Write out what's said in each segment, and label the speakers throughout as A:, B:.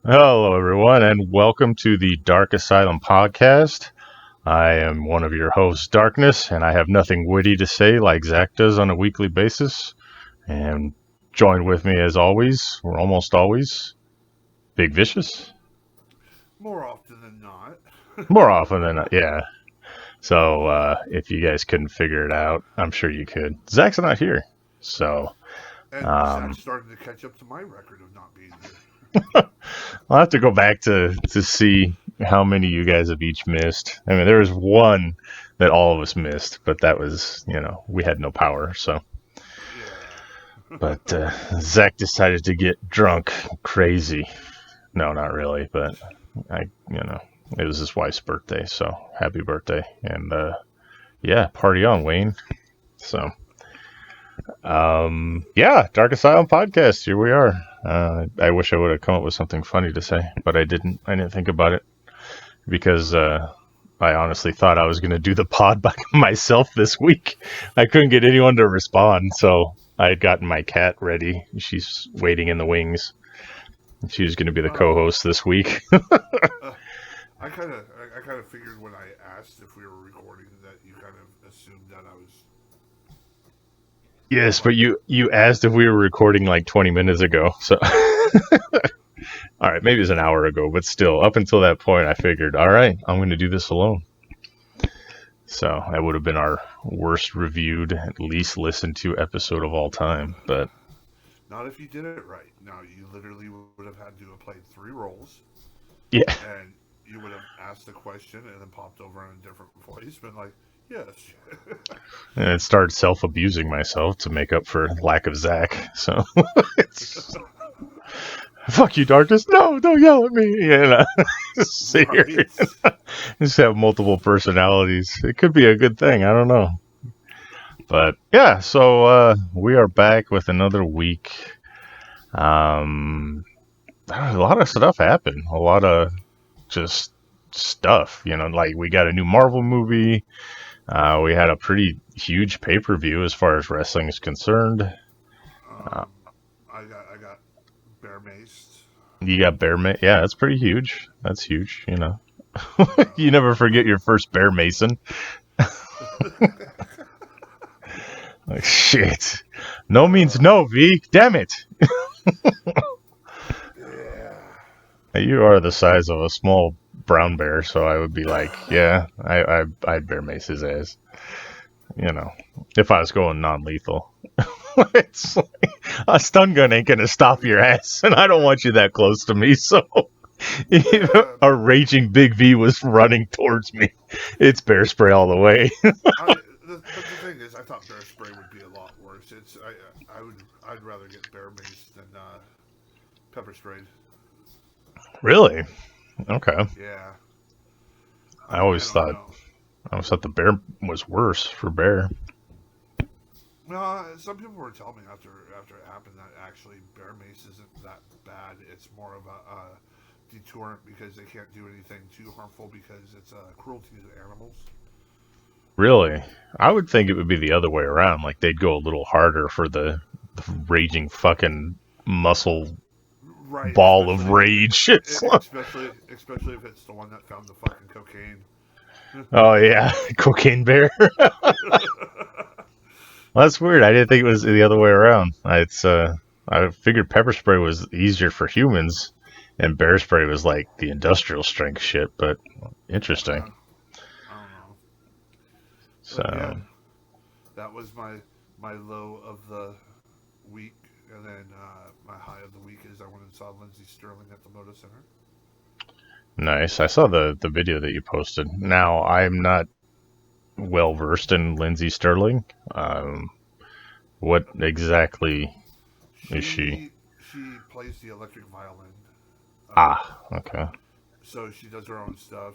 A: Hello, everyone, and welcome to the Dark Asylum Podcast. I am one of your hosts, Darkness, and I have nothing witty to say like Zack does on a weekly basis. And joined with me, as always, or almost always, Big Vicious.
B: More often than not.
A: More often than not, yeah. So, if you guys couldn't figure it out, I'm sure you could. Zack's not here, so
B: And
A: um,
B: Zach's starting to catch up to my record of not being here.
A: I'll have to go back to see how many you guys have each missed. I mean, there was one that all of us missed, but that was, we had no power. So,
B: Yeah.
A: but Zack decided to get drunk, crazy. No, not really, but it was his wife's birthday, so happy birthday, and yeah, party on, Wayne. So, yeah, Dark Asylum Podcast. Here we are. I wish I would have come up with something funny to say, but I didn't. I didn't think about it because I honestly thought I was going to do the pod by myself this week. I couldn't get anyone to respond, so I had gotten my cat ready. She's waiting in the wings. She was going to be the co-host this week.
B: I kind of figured when I asked if we were recording that you kind of assumed that I was.
A: Yes, but you asked if we were recording like 20 minutes ago. So, all right, maybe it was an hour ago, but still, up until that point, I figured, all right, I'm going to do this alone. So that would have been our worst reviewed, least listened to episode of all time. But
B: Not if you did it right. Now, you literally would have had to have played 3 roles.
A: yeah,
B: And you would have asked a question and then popped over in a different voice, been like, yes.
A: and it started self-abusing myself to make up for lack of Zack. So it's fuck you, Darkness. No, don't yell at me. Yeah, just sit here. Just have multiple personalities. It could be a good thing. I don't know. But yeah, so we are back with another week. A lot of stuff happened. A lot of just stuff. Like we got a new Marvel movie. We had a pretty huge pay-per-view as far as wrestling is concerned. Uh,
B: Um, I got bear maced.
A: you got Bear Mason. Yeah, that's pretty huge. That's huge. You
B: Um,
A: never forget your first Bear Mason. Like, shit. No means
B: uh,
A: no, V. Damn it.
B: yeah.
A: You are the size of a small brown bear, so I would be like, yeah, I'd bear mace his ass. If I was going non-lethal. It's like, a stun gun ain't gonna stop your ass, and I don't want you that close to me, so if
B: Yeah,
A: a raging Big V was running towards me, it's bear spray all the way.
B: but the thing is, I thought bear spray would be a lot worse. I'd rather get bear mace than pepper sprayed.
A: Really? Okay.
B: Yeah,
A: I
B: I
A: always
B: don't
A: thought
B: know.
A: I always thought the bear was worse for bear.
B: No, some people were telling me after it happened that actually bear mace isn't that bad. It's more of a deterrent because they can't do anything too harmful because it's cruelty to animals.
A: Really? I would think it would be the other way around. Like they'd go a little harder for the raging fucking muscle
B: Right,
A: ball of rage. It's like,
B: especially if it's the one that found the fucking cocaine.
A: oh yeah, cocaine bear. Well, that's weird. I didn't think it was the other way around. I figured pepper spray was easier for humans, and bear spray was like the industrial strength shit. But interesting.
B: I don't know, but yeah,
A: So
B: that was my low of the week, and then my high of the week is I went and saw Lindsey Sterling at the Moda Center.
A: nice. I saw the video that you posted. Now I'm not well versed in Lindsay Sterling. What exactly is she?
B: She plays the electric violin, um,
A: Ah, okay.
B: so she does her own stuff.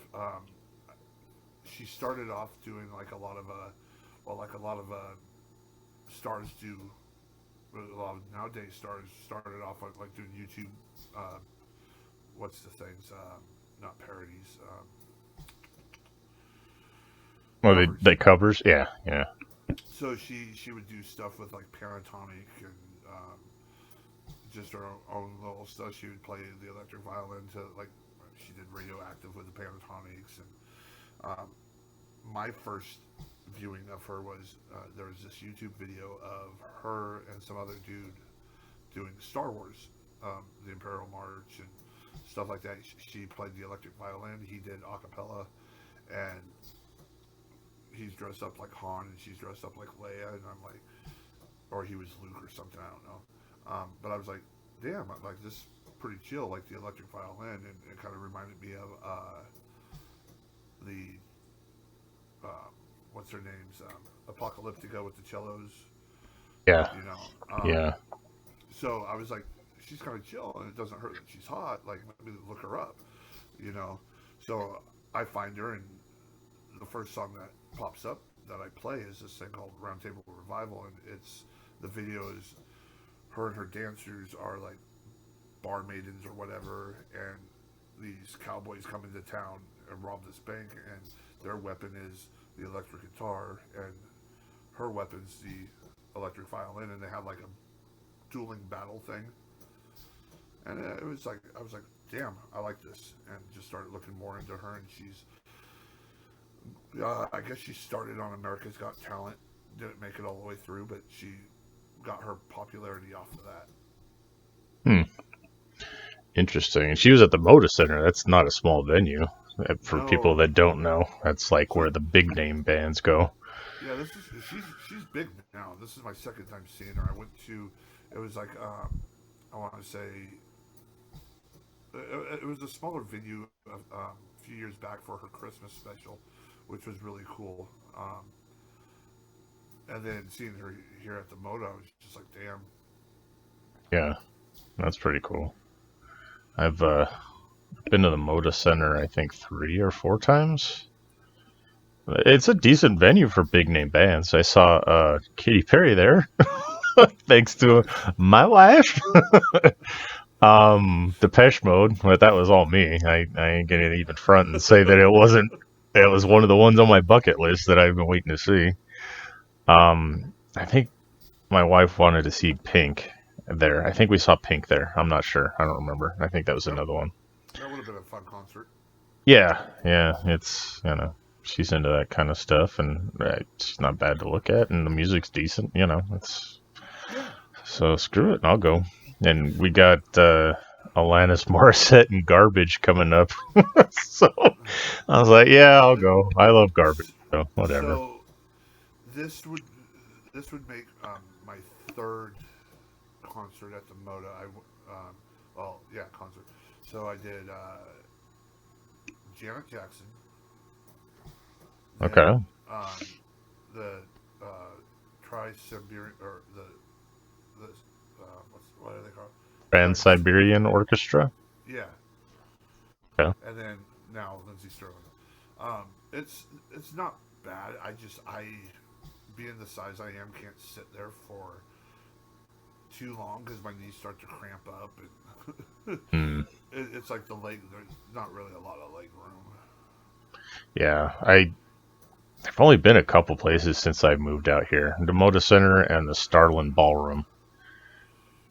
B: She started off doing like a lot of like a lot of stars do. A lot of nowadays stars started off like doing YouTube. Uh, what's the things? Not parodies.
A: Well,
B: Covers.
A: they covers. Yeah, yeah.
B: So she would do stuff with like Pentatonic and just her own little stuff. She would play the electric violin to like she did Radioactive with the Pentatonics, and my first viewing of her was there was this YouTube video of her and some other dude doing Star Wars, the Imperial March and stuff like that. She played the electric violin. He did a cappella, and he's dressed up like Han, and she's dressed up like Leia, and I'm like, or he was Luke or something. I don't know. But I was like, damn, like this is pretty chill, like the electric violin, and it kind of reminded me of the what's her name's Apocalyptica with the cellos.
A: Yeah.
B: You know.
A: Yeah.
B: So I was like, she's kind of chill, and it doesn't hurt that she's hot. Like, let me look her up. You know. So I find her, and the first song that pops up that I play is this thing called Roundtable Revival, and it's the video is her and her dancers are like bar maidens or whatever, and these cowboys come into town and rob this bank, and their weapon is the electric guitar, and her weapon's the electric violin, and they have like a dueling battle thing. And it was like, I was like, damn, I like this, and just started looking more into her, and she's I guess she started on America's Got Talent, didn't make it all the way through, but she got her popularity off of that.
A: Interesting. And she was at the Moda Center. That's not a small venue. For people that don't know, that's like where the big name bands go.
B: Yeah, she's big now. This is my second time seeing her. I went to, it was like I want to say, it was a smaller venue a few years back for her Christmas special, which was really cool. And then seeing her here at the Moda, I was just like, damn.
A: Yeah, that's pretty cool. I've been to the Moda Center, I think, 3 or 4 times. It's a decent venue for big name bands. I saw Katy Perry there, thanks to my wife. Depeche Mode, but that was all me. I ain't gonna even front and say that it wasn't. It was one of the ones on my bucket list that I've been waiting to see. I think my wife wanted to see Pink there. I think we saw Pink there. I'm not sure. I don't remember. I think that was another one.
B: That would have been a fun concert.
A: Yeah. It's, she's into that kind of stuff, and it's not bad to look at, and the music's decent. It's so screw it. I'll go. And we got Alanis Morissette and Garbage coming up, so I was like, yeah, I'll go. I love Garbage, so whatever.
B: So this would make my third concert at the Moda. Concert. So I did Janet Jackson.
A: Okay.
B: The Tri-Siberian, or the what are they called?
A: Trans-Siberian Orchestra.
B: Yeah.
A: Okay.
B: And then now Lindsey Sterling. It's not bad. I being the size I am, can't sit there for too long because my knees start to cramp up, and it's like the leg. There's not really a lot of leg room.
A: Yeah, I've only been a couple places since I moved out here. The Moda Center and the Starland Ballroom.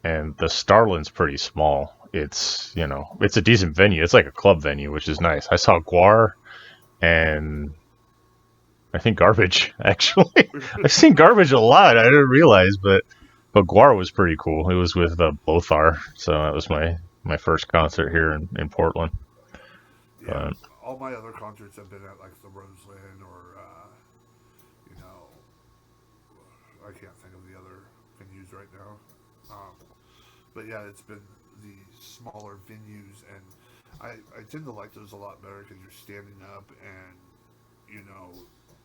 A: And the Starland's pretty small. It's, it's a decent venue. It's like a club venue, which is nice. I saw Guar and I think Garbage, actually. I've seen Garbage a lot. I didn't realize, but Guar was pretty cool. It was with Lothar, so that was my first concert here in Portland.
B: Yeah, all my other concerts have been at like the Roseland or, I can't think of the other venues right now. But yeah, it's been the smaller venues, and I tend to like those a lot better because you're standing up and,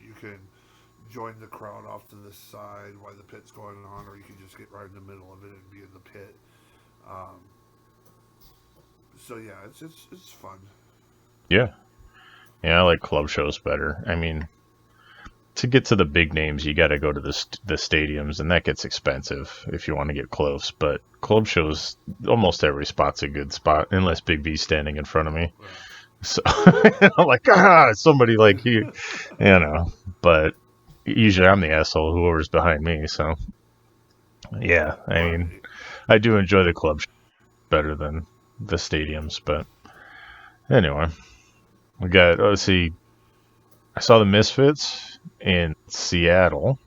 B: you can join the crowd off to the side while the pit's going on, or you can just get right in the middle of it and be in the pit. So yeah, it's fun.
A: Yeah, I like club shows better. I mean, to get to the big names, you got to go to the stadiums, and that gets expensive if you want to get close. But club shows, almost every spot's a good spot, unless Big B's standing in front of me.
B: Right.
A: So I'm like, somebody like you, But usually I'm the asshole, whoever's behind me. So yeah, I mean, I do enjoy the club better than the stadiums, but anyway, we got. Let's see. I saw the Misfits in Seattle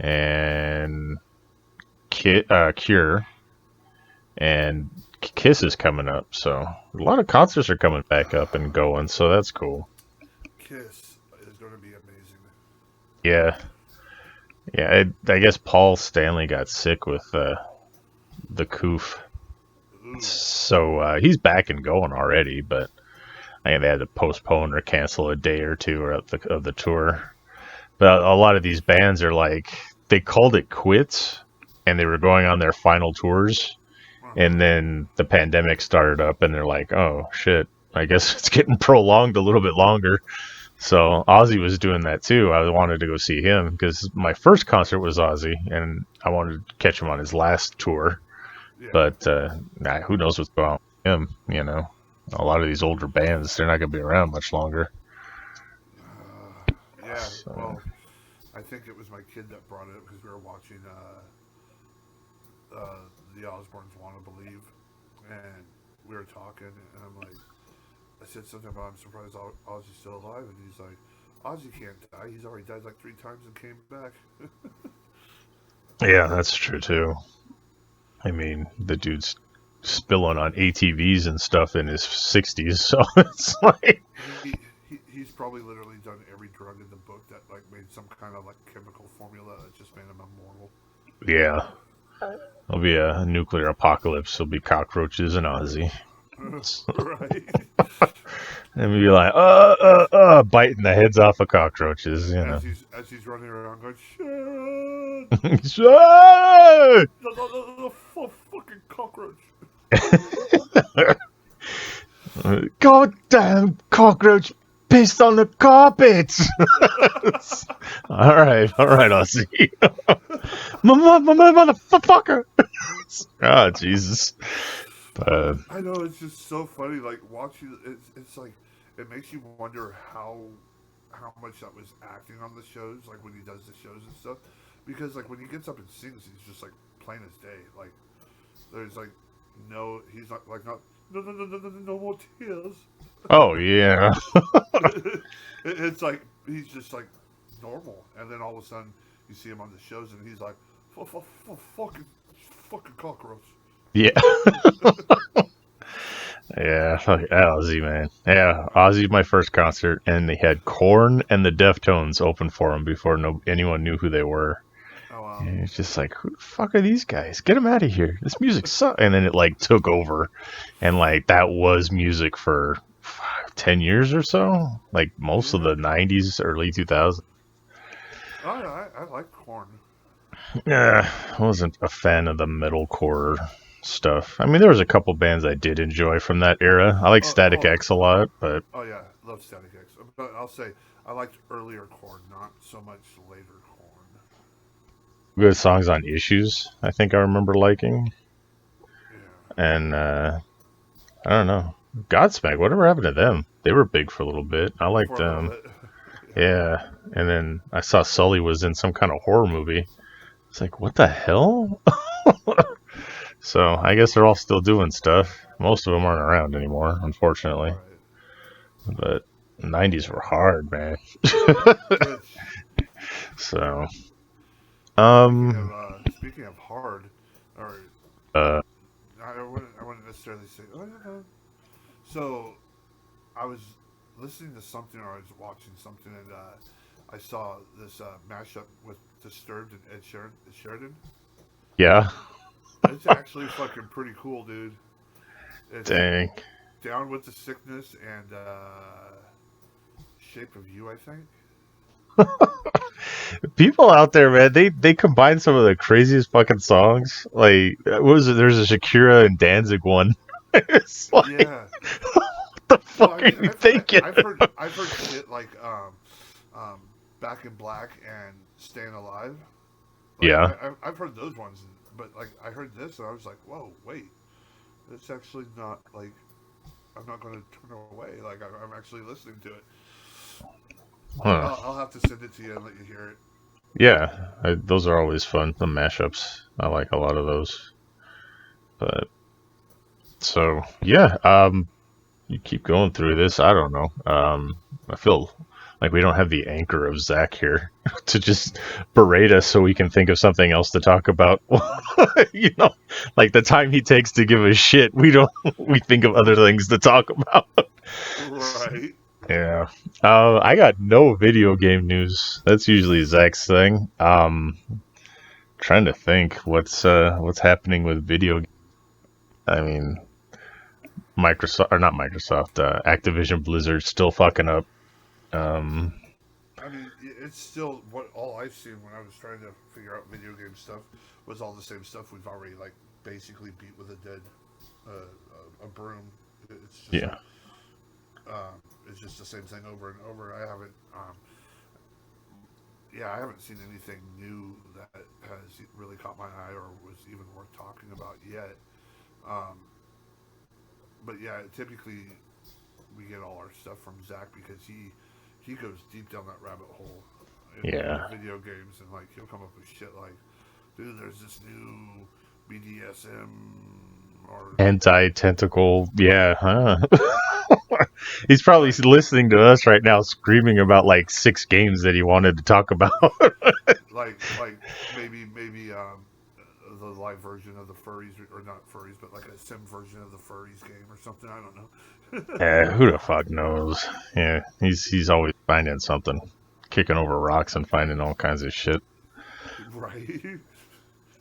A: and Cure and Kiss is coming up, so a lot of concerts are coming back up and going, so that's cool.
B: Kiss is going to be amazing.
A: Yeah, yeah. I guess Paul Stanley got sick with the coof,
B: Ooh.
A: so he's back and going already, but I think they had to postpone or cancel a day or two of the tour. But a lot of these bands are like they called it quits, and they were going on their final tours. And then the pandemic started up, and they're like, "Oh shit! I guess it's getting prolonged a little bit longer." So OZZY was doing that too. I wanted to go see him because my first concert was OZZY, and I wanted to catch him on his last tour.
B: Yeah.
A: But who knows what's going on with him? You know, a lot of these older bands, they're not going to be around much longer.
B: Yeah. So. Well, I think it was my kid that brought it because we were watching the Osbournes Want to Believe, and we were talking, and I'm like, I said something about I'm surprised Ozzy's still alive, and he's like, Ozzy can't die. He's already died like 3 times and came back.
A: Yeah, that's true too. I mean, the dude's spilling on ATVs and stuff in his 60s, so it's like
B: he's probably literally done every drug in the book that like made some kind of like chemical formula that just made him immortal.
A: Yeah. There'll be a nuclear apocalypse. There'll be cockroaches and OZZY.
B: Right.
A: And we'll be like, biting the heads off of cockroaches, you know.
B: As he's running around going, shit!
A: Shit!
B: The fucking cockroach.
A: Goddamn cockroach pissed on the carpet! Alright, OZZY. My motherfucker! Oh, Jesus.
B: I know, it's just so funny, like, watching, it's like, it makes you wonder how much that was acting on the shows, like, when he does the shows and stuff, because, like, when he gets up and sings, he's just, like, plain as day, like, there's, like, he's not, like, no more tears.
A: Oh, yeah.
B: It's like, he's just, like, normal, and then all of a sudden, you see him on the shows, and he's like, fucking cockroach.
A: Yeah. Yeah, fuck OZZY, man. Yeah, OZZY, my first concert, and they had Korn and the Deftones open for him before anyone knew who they were.
B: Oh, wow.
A: And it's just like, who the fuck are these guys? Get them out of here. This music sucks. And then it like took over, and like that was music for 10 years or so, like most of the 90s, early 2000s.
B: I like Korn.
A: Yeah, I wasn't a fan of the metalcore stuff. I mean, there was a couple bands I did enjoy from that era. I like Static X a lot, but
B: oh yeah, love Static X. But I'll say I liked earlier Korn, not so much later Korn.
A: good songs on Issues, I think I remember liking.
B: Yeah.
A: And I don't know, Godsmack. Whatever happened to them? They were big for a little bit. I liked them. Yeah, and then I saw Sully was in some kind of horror movie. It's like, what the hell? So I guess they're all still doing stuff. Most of them aren't around anymore, unfortunately. Right. But the 90s were hard, man. So,
B: speaking of hard, or I wouldn't necessarily say. So, I was listening to something, or I was watching something, and I saw this mashup with Disturbed and Ed Sheeran.
A: Yeah.
B: It's actually fucking pretty cool, dude. It's
A: Dang.
B: Down with the Sickness and Shape of You, I think.
A: People out there, man, they combine some of the craziest fucking songs. Like, what was it? There's a Shakira and Danzig one. It's like,
B: yeah.
A: What the fuck are you thinking?
B: I've heard shit like Back in Black and Staying Alive. Like,
A: yeah.
B: I've heard those ones, but like I heard this and I was like, whoa, wait, it's actually not like I'm not going to turn away. Like I'm actually listening to it. Huh. I'll have to send it to you and let you hear it.
A: Yeah, those are always fun. The mashups, I like a lot of those. But so yeah, you keep going through this. I don't know. I feel like we don't have the anchor of Zack here to just berate us so we can think of something else to talk about. You know, like the time he takes to give a shit, we don't. We think of other things to talk about.
B: Right.
A: Yeah. I got no video game news. That's usually Zach's thing. Trying to think what's happening with video. I mean, Microsoft or not Microsoft, Activision Blizzard still fucking up. Um,
B: I mean, it's still what all I've seen when I was trying to figure out video game stuff was all the same stuff we've already like basically beat with a dead a broom. It's just like
A: yeah,
B: it's just the same thing over and over. I haven't yeah, I haven't seen anything new that has really caught my eye or was even worth talking about yet. Um, but yeah, typically we get all our stuff from Zach because he goes deep down that rabbit hole in
A: yeah.
B: video games and like he'll come up with shit like, dude, there's this new BDSM or
A: Anti-tentacle, yeah, huh? He's probably
B: like
A: listening to us right now, screaming about like 6 games that he wanted to talk about.
B: like maybe the live version of the furries or not furries but like a sim version of the furries game or something. I don't know.
A: Yeah, who the fuck knows? Yeah, he's always finding something, kicking over rocks and finding all kinds of shit.
B: Right.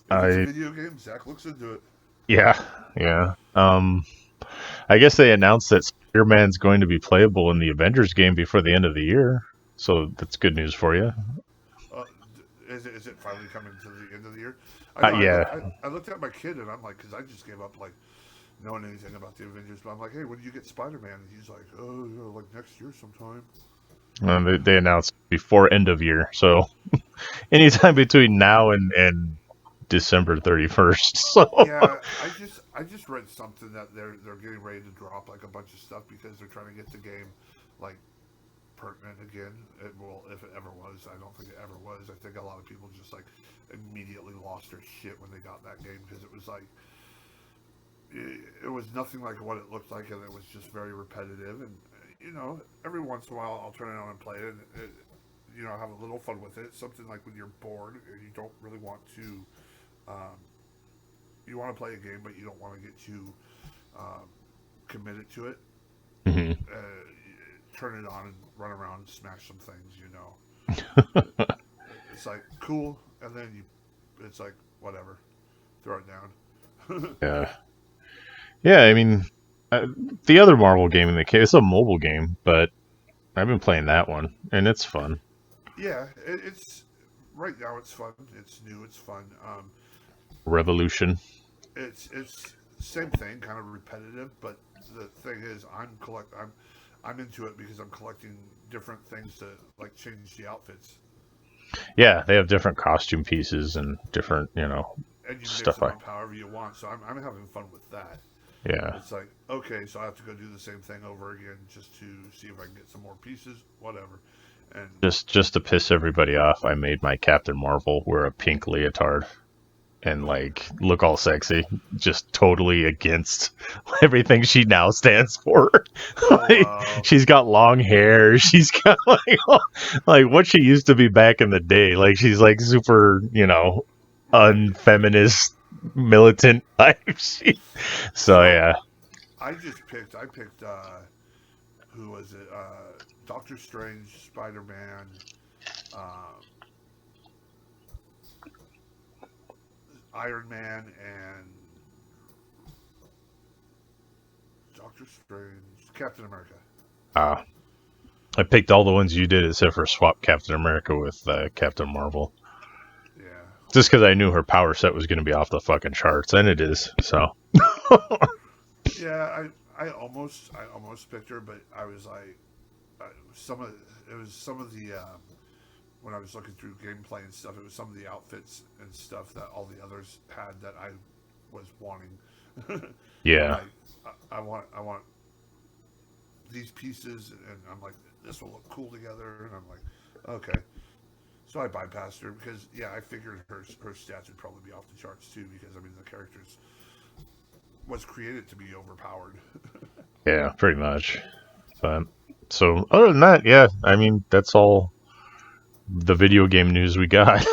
B: If it's a
A: I
B: video game, Zach looks into it.
A: yeah, yeah. I guess they announced that Spider-Man's going to be playable in the Avengers game before the end of the year, so that's good news for you.
B: Uh, is it finally coming to the end of the year? I know.
A: Yeah,
B: I looked at my kid and I'm like, because I just gave up like knowing anything about the Avengers. But I'm like, hey, when do you get Spider Man? And he's like, oh, yeah, like next year sometime.
A: they announced before end of year, so anytime between now and December 31st. So
B: Yeah, I just read something that they're getting ready to drop like a bunch of stuff because they're trying to get the game like pertinent again. It will, if it ever was. I don't think it ever was. I think a lot of people just like immediately lost their shit when they got that game because it was like it was nothing like what it looked like, and it was just very repetitive. And you know, every once in a while, I'll turn it on and play it. And you know, have a little fun with it. Something like when you're bored and you don't really want to, um, you want to play a game, but you don't want to get too um, committed to it.
A: mhm.
B: Uh, Turn it on and run around and smash some things. You know, it's like cool, and then it's like whatever, throw it down.
A: Yeah, yeah. I mean, uh, the other Marvel game in the case, it's a mobile game, but I've been playing that one, and it's fun.
B: Yeah, it's right now. It's fun. It's new. It's fun.
A: Revolution.
B: It's same thing, kind of repetitive. But the thing is, I'm into it because I'm collecting different things to like change the outfits,
A: Yeah, they have different costume pieces and different,
B: and you mix
A: stuff.
B: them up however you want. So I'm having fun with that.
A: Yeah,
B: It's like okay, so I have to go do the same thing over again just to see if I can get some more pieces, whatever. And
A: just to piss everybody off, I made my Captain Marvel wear a pink leotard and like look all sexy, just totally against everything she now stands for.
B: oh
A: Like,
B: wow,
A: she's got long hair. She's got like what she used to be back in the day. Like she's like super,
B: right.
A: unfeminist, militant type. So
B: So
A: yeah,
B: I picked who was it? Doctor Strange, Spider Man, um, Iron Man, and Doctor Strange, Captain America.
A: uh, I picked all the ones you did except for swap Captain America with Captain Marvel.
B: Yeah,
A: Just because I knew her power set was going to be off the fucking charts, and it is. So
B: yeah. I almost picked her, but I was like, some of it was some of the when I was looking through gameplay and stuff. It was some of the outfits and stuff that all the others had that I was wanting. I'm
A: yeah,
B: like, I want these pieces, and I'm like, this will look cool together, and I'm like, okay. So I bypassed her because yeah, I figured her stats would probably be off the charts too because I mean the character's was created to be overpowered.
A: Yeah, pretty much. But so other than that, yeah, I mean that's all the video game news we got.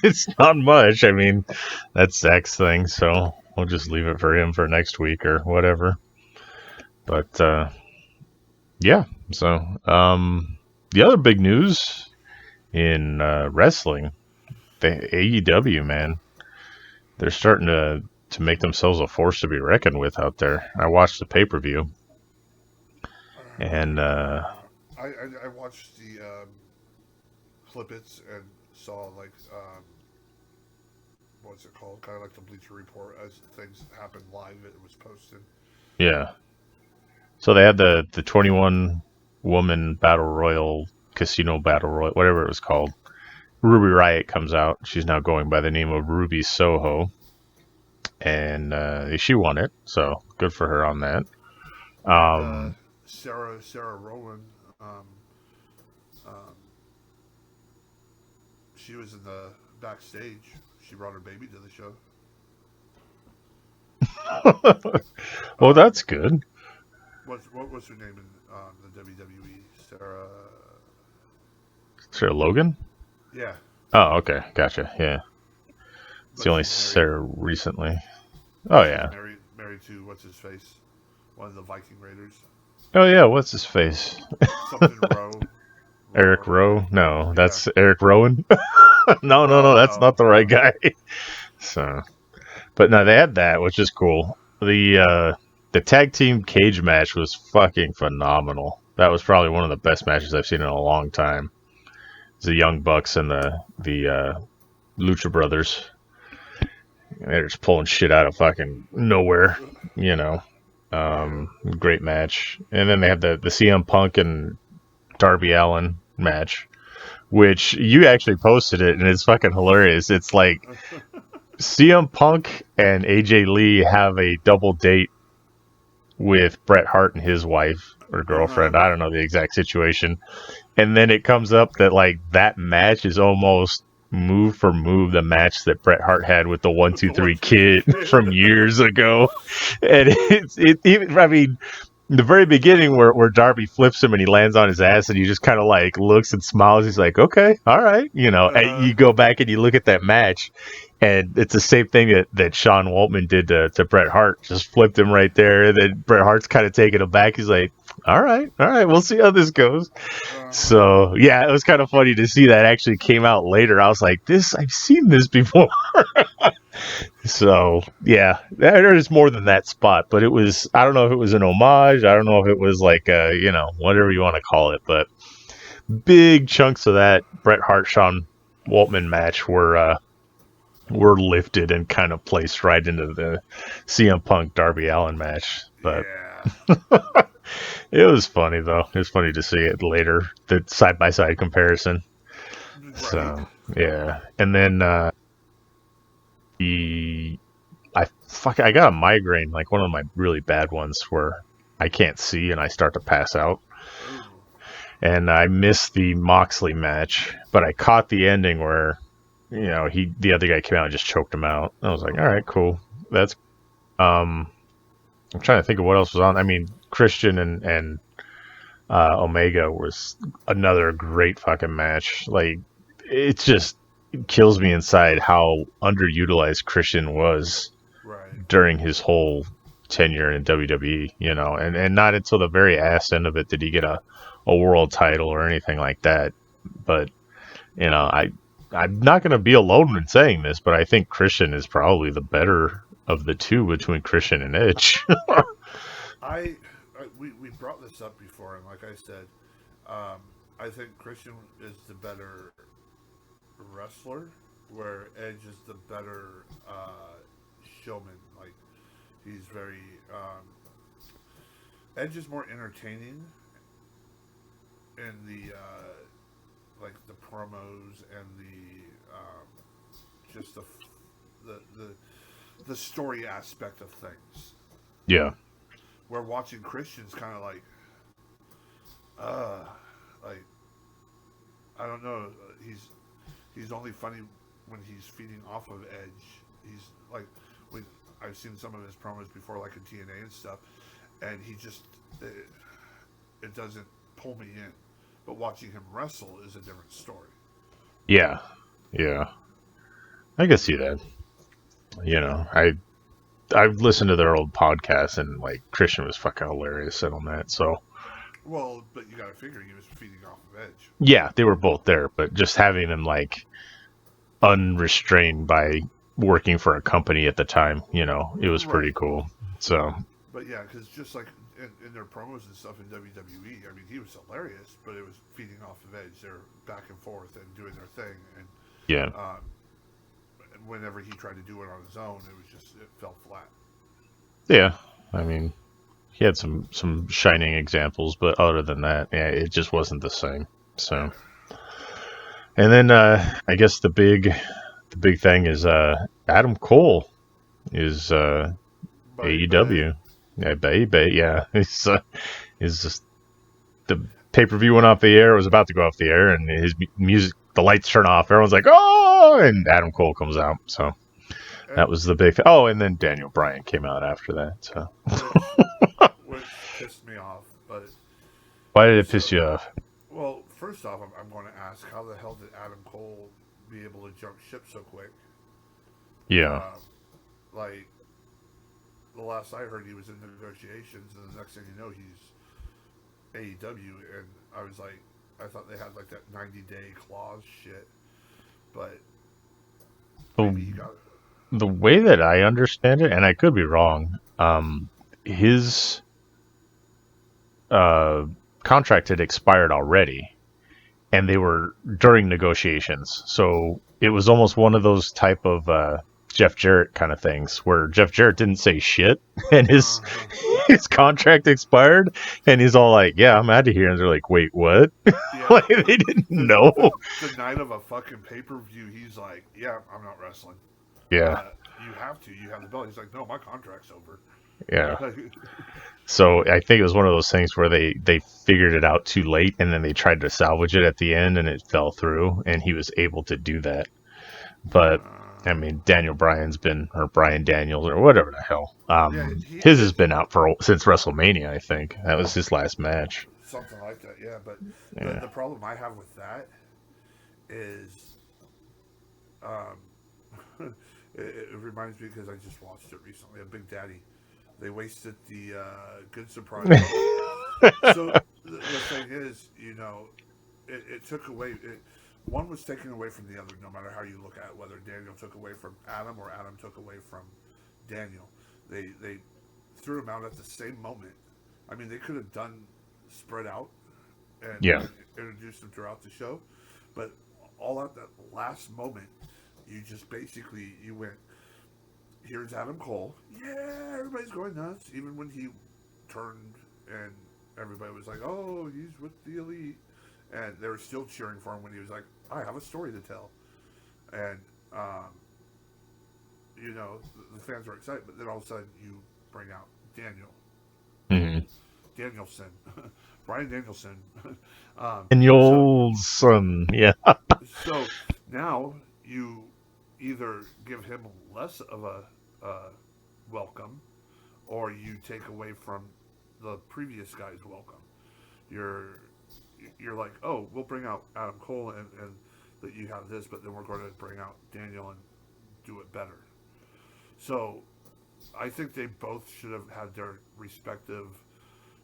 A: It's not much. I mean, that's Zach's thing, so we'll just leave it for him for next week or whatever. But yeah, so the other big news in wrestling, the AEW, man, they're starting to make themselves a force to be reckoned with out there. I watched the pay-per-view, and
B: I watched the clippets and saw like what's it called? Kind of like the Bleacher Report as things happened live. It was posted.
A: yeah. So they had the 21 woman battle royal, casino battle royal, whatever it was called. Ruby Riott comes out. She's now going by the name of Ruby Soho, and she won it. So good for her on that.
B: And Sarah Rowland, um, she was in the backstage. She brought her baby to the show.
A: Well, that's good.
B: What was her name in the WWE?
A: Sarah Logan?
B: Yeah.
A: Oh, okay. Gotcha. Yeah. It's
B: But
A: the only Sarah recently. Oh, yeah.
B: Married to what's his face, one of the Viking Raiders.
A: Oh, yeah. What's his face?
B: Something Rowe.
A: Eric Rowe? No,
B: Yeah.
A: that's Eric Rowan. No. That's not the right guy. So, but no, they had that, which is cool. The tag team cage match was fucking phenomenal. That was probably one of the best matches I've seen in a long time. It's the Young Bucks and the Lucha Brothers. They're just pulling shit out of fucking nowhere, you know. Great match. And then they had the CM Punk and Darby Allin match, which you actually posted it, and it's fucking hilarious. It's like CM Punk and AJ Lee have a double date with Bret Hart and his wife or girlfriend. I don't know the exact situation. And then it comes up that like that match is almost move for move the match that Bret Hart had with the 1-2-3 Kid from years ago. And it even, I mean, the very beginning where Darby flips him and he lands on his ass and he just kind of like looks and smiles. He's like, okay, all right. You know, and you go back and you look at that match and it's the same thing that Sean Waltman did to Bret Hart. Just flipped him right there. And then Bret Hart's kind of taken aback. He's like, all right, we'll see how this goes. So yeah, it was kind of funny to see that actually came out later. I was like, I've seen this before. So yeah, there's more than that spot, but it was, I don't know if it was an homage. I don't know if it was like whatever you want to call it, but big chunks of that Bret Hart Sean Waltman match were lifted and kind of placed right into the CM Punk Darby Allin match. But it was funny though. It was funny to see it later, the side by side comparison. Right. So yeah, and then I got a migraine, like one of my really bad ones where I can't see and I start to pass out. And I missed the Moxley match, but I caught the ending where, the other guy came out and just choked him out. I was like, all right, cool. That's I'm trying to think of what else was on. I mean, Christian and Omega was another great fucking match. Like, it just kills me inside how underutilized Christian was during his whole tenure in WWE, and not until the very ass end of it did he get a world title or anything like that. But, I'm not going to be alone in saying this, but I think Christian is probably the better of the two between Christian and Edge.
B: We brought this up before, and like I said, I think Christian is the better wrestler, where Edge is the better showman. Like, he's very Edge is more entertaining in the like the promos and the just the story aspect of things.
A: Yeah.
B: Where watching Christian's kind of like I don't know. He's only funny when he's feeding off of Edge. He's like, I've seen some of his promos before, like in TNA and stuff, and he just it doesn't pull me in. But watching him wrestle is a different story.
A: Yeah, yeah, I can see that. You know, I've listened to their old podcasts, and like Christian was fucking hilarious on that. So
B: Well, but you got to figure he was feeding off of Edge.
A: yeah, they were both there, but just having them like unrestrained by working for a company at the time, you know, it was pretty cool. So,
B: but yeah, because just like in their promos and stuff in WWE, I mean, he was hilarious, but it was feeding off of Edge. They're back and forth and doing their thing, and
A: yeah,
B: whenever he tried to do it on his own, it fell flat.
A: yeah. I mean, he had some shining examples, but other than that, yeah, it just wasn't the same. So, and then I guess the big thing is Adam Cole is AEW. Yeah, baby, yeah. It's just the pay-per-view went off the air. It was about to go off the air, and his music, the lights turn off. Everyone's like, "Oh!" And Adam Cole comes out. So that was the big thing. Oh, and then Daniel Bryan came out after that. So
B: which pissed me off. But
A: why did it piss you off?
B: Well, first off, I'm going to ask, how the hell did Adam Cole be able to jump ship so quick?
A: Yeah.
B: Like, the last I heard, he was in negotiations, and the next thing you know, he's AEW, and I was like, I thought they had like that 90-day clause shit, but maybe he got it.
A: The way that I understand it, and I could be wrong, his contract had expired already, and they were during negotiations. So it was almost one of those type of Jeff Jarrett kind of things, where Jeff Jarrett didn't say shit, and his contract expired, and he's all like, "Yeah, I'm out of here," and they're like, "Wait, what?" Yeah. Like they didn't know.
B: The night of a fucking pay-per-view, he's like, "Yeah, I'm not wrestling."
A: Yeah.
B: You have to. You have the belt. He's like, "No, my contract's over."
A: Yeah. So I think it was one of those things where they figured it out too late, and then they tried to salvage it at the end, and it fell through, and he was able to do that. But I mean, Daniel Bryan's been, or Bryan Daniels, or whatever the hell. His has been out since WrestleMania. I think that was his last match.
B: Something like that, yeah. But the problem I have with that is, it reminds me, because I just watched it recently, a Big Daddy. They wasted the good surprise. So the thing is, you know, it took away. One was taken away from the other, no matter how you look at it, whether Daniel took away from Adam or Adam took away from Daniel. They threw him out at the same moment. I mean, they could have done spread out and introduced him throughout the show, but all at that last moment, you just basically, you went, here's Adam Cole. Yeah, everybody's going nuts. Even when he turned and everybody was like, oh, he's with the Elite. And they were still cheering for him when he was like, I have a story to tell. And, you know, the fans were excited. But then all of a sudden you bring out Daniel.
A: Mm-hmm.
B: Danielson. Bryan Danielson.
A: Danielson, yeah.
B: So now you either give him less of a welcome, or you take away from the previous guy's welcome. You're like, oh, we'll bring out Adam Cole and that you have this, but then we're going to bring out Daniel and do it better. So I think they both should have had their respective,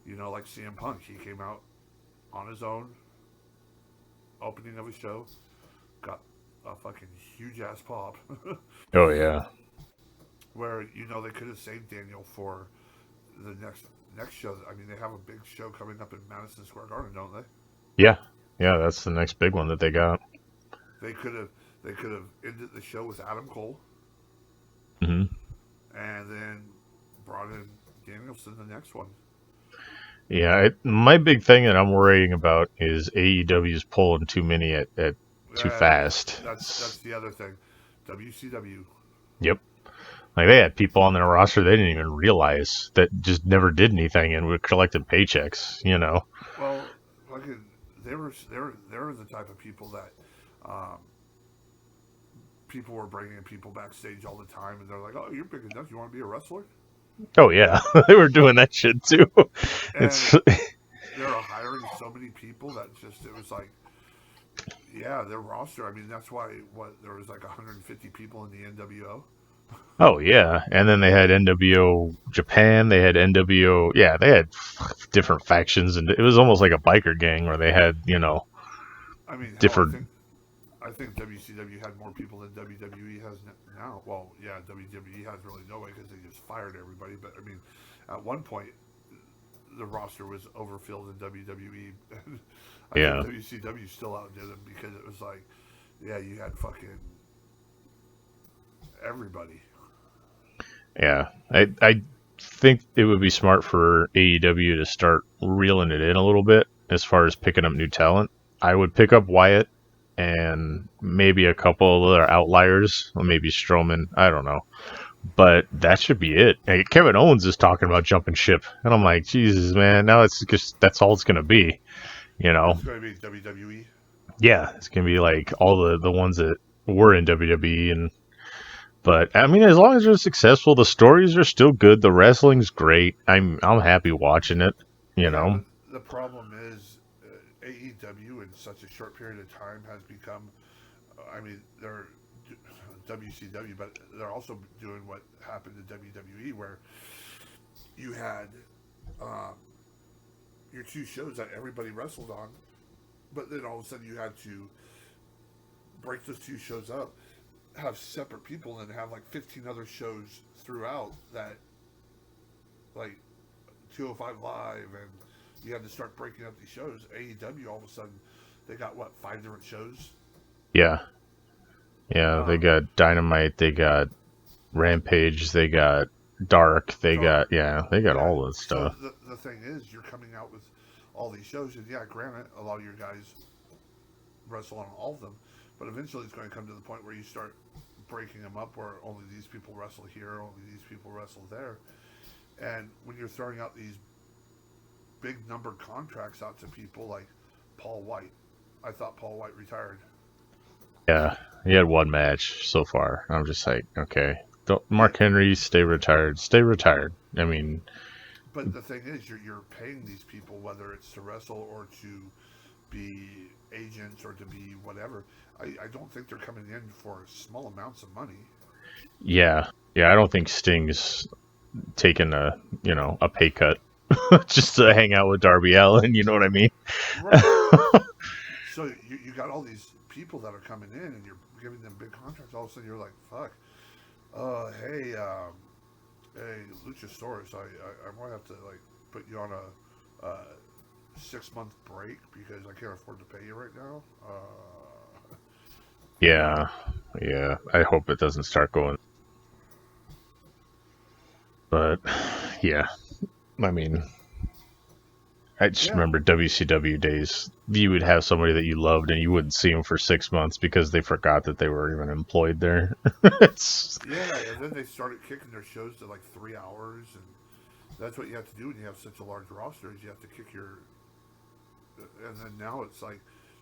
B: you know, like CM Punk. He came out on his own, opening of a show, got a fucking huge ass pop.
A: Oh yeah.
B: Where, you know, they could have saved Daniel for the next show. I mean, they have a big show coming up in Madison Square Garden, don't they?
A: Yeah, that's the next big one that they got.
B: They could have ended the show with Adam Cole,
A: and
B: then brought in Danielson the next one.
A: Yeah, my big thing that I'm worrying about is AEW's pulling too many at too fast.
B: That's the other thing. WCW.
A: Yep. Like they had people on their roster they didn't even realize that just never did anything and were collecting paychecks, you know.
B: Well, fucking, they were the type of people that people were bringing people backstage all the time, and they're like, "Oh, you're big enough. You want to be a wrestler?"
A: Oh yeah, they were doing that shit too.
B: And
A: It's
B: they were hiring so many people that just it was like, yeah, their roster. I mean, that's why there was like 150 people in the NWO.
A: oh yeah, and then they had NWO Japan. They had NWO. Yeah, they had different factions, and it was almost like a biker gang where they had
B: I mean, hell,
A: different.
B: I think WCW had more people than WWE has now. Well, yeah, WWE has really no way because they just fired everybody. But I mean, at one point, the roster was overfilled in WWE. I
A: Yeah,
B: think WCW still outdid them because it was like, yeah, you had fucking everybody.
A: yeah. I think it would be smart for AEW to start reeling it in a little bit as far as picking up new talent. I would pick up Wyatt and maybe a couple of other outliers, or maybe Strowman. I don't know. But that should be it. Hey, Kevin Owens is talking about jumping ship, and I'm like, Jesus, man. Now it's just that's all it's gonna be, you know?
B: It's going to be WWE.
A: Yeah, it's gonna be like all the ones that were in WWE, and but I mean, as long as they're successful, the stories are still good. The wrestling's great. I'm happy watching it. You
B: Yeah,
A: know?
B: but the problem is AEW in such a short period of time has become. I mean, they're WCW, but they're also doing what happened to WWE, where you had um, your two shows that everybody wrestled on, but then all of a sudden you had to break those two shows up, have separate people, and have like 15 other shows throughout that, like 205 Live, and you had to start breaking up these shows. AEW, all of a sudden, they got what, 5 different shows?
A: Yeah, yeah. They
B: Um,
A: got Dynamite. They got Rampage. They got Dark. They
B: Dark.
A: got they got
B: Yeah.
A: all this
B: So
A: stuff.
B: the thing is, you're coming out with all these shows, and yeah, granted, a lot of your guys wrestle on all of them, but eventually it's going to come to the point where you start breaking them up, where only these people wrestle here, only these people wrestle there, and when you're throwing out these big number contracts out to people like Paul White, I thought Paul White retired.
A: Yeah, he had one match so far. I'm just like, okay, don't,
B: Yeah,
A: Mark Henry, stay retired. Stay retired. I mean,
B: but the thing is, you're paying these people, whether it's to wrestle or to be agents or to be whatever. I don't think they're coming in for small amounts of money.
A: yeah, yeah. I don't think Sting's taking a pay cut just to hang out with Darby Allin. You know what I mean?
B: Right. So you got all these people that are coming in, and you're giving them big contracts. All of a sudden, you're like, fuck. Hey, hey, Luchasaurus, I might have to like put you on a 6-month break because I can't afford to pay you right now.
A: Yeah, yeah. I hope it doesn't start going. But yeah, I mean, I just
B: Yeah,
A: remember WCW days. You would have somebody that you loved, and you wouldn't see them for 6 months because they forgot that they were even employed there. it's
B: yeah, and then they started kicking their shows to like 3 hours, and that's what you have to do when you have such a large roster. Is you have to kick your, and then now it's like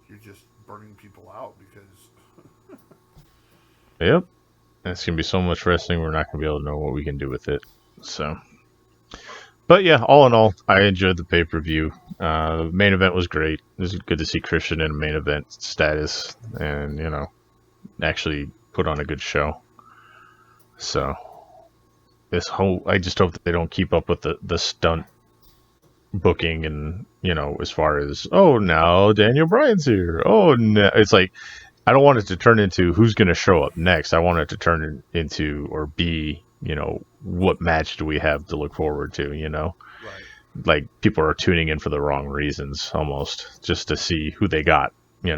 B: you're just burning people out because
A: Yep. It's gonna be so much wrestling. We're not gonna be able to know what we can do with it. So. But yeah, all in all, I enjoyed the pay per view. The main event was great. It was good to see Christian in main event status, and actually put on a good show. So I just hope that they don't keep up with the stunt booking, and as far as now Daniel Bryan's here. Oh no, it's like I don't want it to turn into who's going to show up next. I want it to turn into or be what match do we have to look forward to.
B: right.
A: Like people are tuning in for the wrong reasons almost just to see who they got. I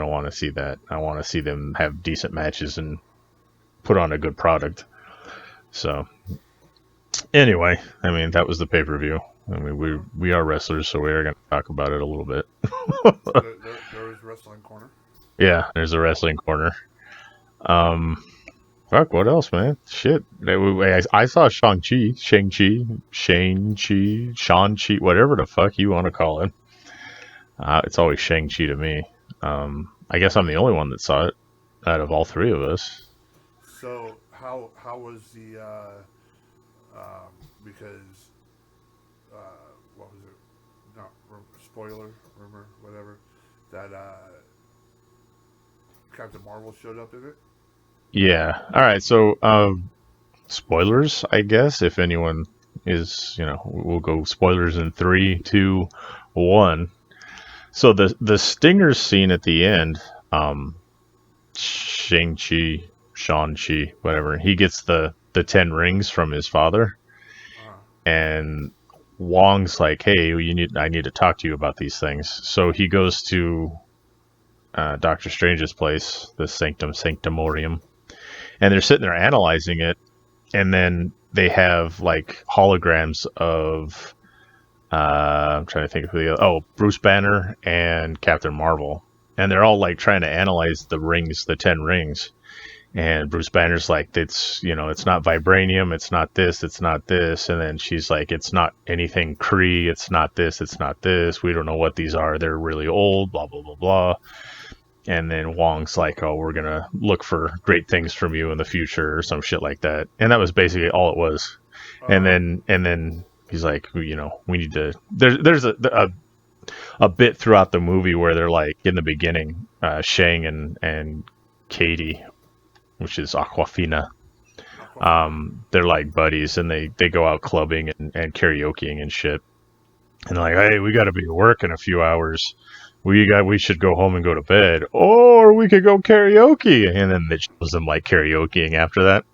A: don't want to see that. I want to see them have decent matches and put on a good product. So anyway, I mean that was the pay-per-view. I mean we are wrestlers, so we are going to talk about it a little bit.
B: There is wrestling corner.
A: Yeah, there's a wrestling corner. Um Fuck, what else, man? Shit. I saw Shang-Chi, whatever the fuck you want to call it. It's always Shang-Chi to me. I guess I'm the only one that saw it out of all three of us.
B: So how was the because what was it? Not spoiler, rumor, whatever. That Captain Marvel showed up in it.
A: Yeah. All right. So, spoilers, I guess, if anyone is, we'll go spoilers in three, two, one. So the stinger scene at the end, um, Shang-Chi, whatever, he gets the 10 rings from his father,
B: Uh,
A: and Wong's like, "Hey, I need to talk to you about these things." So he goes to Doctor Strange's place, the Sanctum Sanctumorium, and they're sitting there analyzing it, and then they have like holograms of I'm trying to think of who the other, Bruce Banner and Captain Marvel, and they're all like trying to analyze the rings, the 10 rings. And Bruce Banner's like, it's not vibranium, it's not this, it's not this. And then she's like, it's not anything Kree, it's not this, it's not this. We don't know what these are. They're really old, blah, blah, blah, blah. And then Wong's like, oh, we're going to look for great things from you in the future or some shit like that. And that was basically all it was. And then he's like, we need to, there's a bit throughout the movie where they're like, in the beginning, Shang and Katie, which is Aquafina. They're like buddies, and they go out clubbing and karaokeing and shit. And they're like, hey, we got to be at work in a few hours. We should go home and go to bed, or we could go karaoke. And then it shows them like karaokeing after that.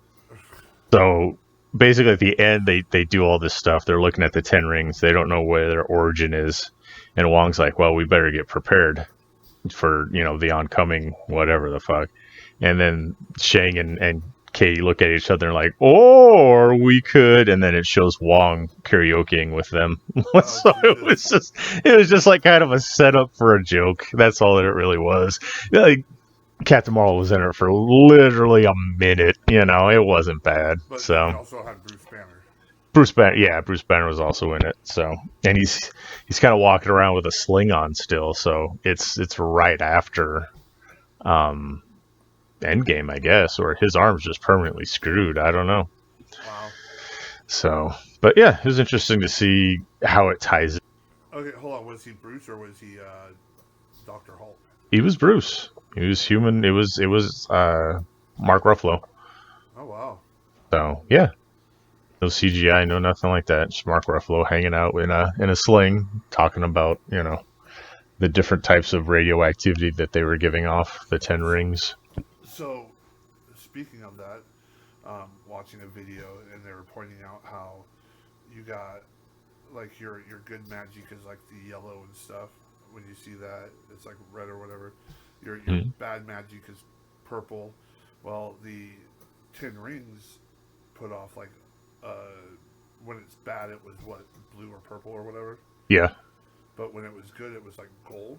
A: So basically, at the end, they do all this stuff. They're looking at the 10 rings. They don't know where their origin is. And Wong's like, well, we better get prepared for the oncoming whatever the fuck. And then Shang and Katie look at each other and like, or we could, and then it shows Wong karaokeing with them. So it was just like kind of a setup for a joke. That's all that it really was. Like, Captain Marvel was in it for literally a minute. It wasn't bad.
B: But
A: so
B: you also had Bruce Banner.
A: Bruce Banner was also in it. So, and he's kind of walking around with a sling on still. So it's right after Endgame, I guess, or his arm's just permanently screwed. I don't know.
B: Wow.
A: So, but yeah, it was interesting to see how it ties in.
B: Okay, hold on. Was he Bruce or was he Dr. Hulk?
A: He was Bruce. He was human. It was Mark Ruffalo.
B: Oh wow.
A: So yeah, no CGI, no nothing like that. Just Mark Ruffalo hanging out in a sling, talking about the different types of radioactivity that they were giving off, the 10 rings.
B: So, speaking of that, watching a video and they were pointing out how you got like your good magic is like the yellow and stuff. When you see that, it's like red or whatever. Your bad magic is purple. Well, the 10 rings put off like when it's bad, it was what, blue or purple or whatever.
A: Yeah.
B: But when it was good, it was like gold.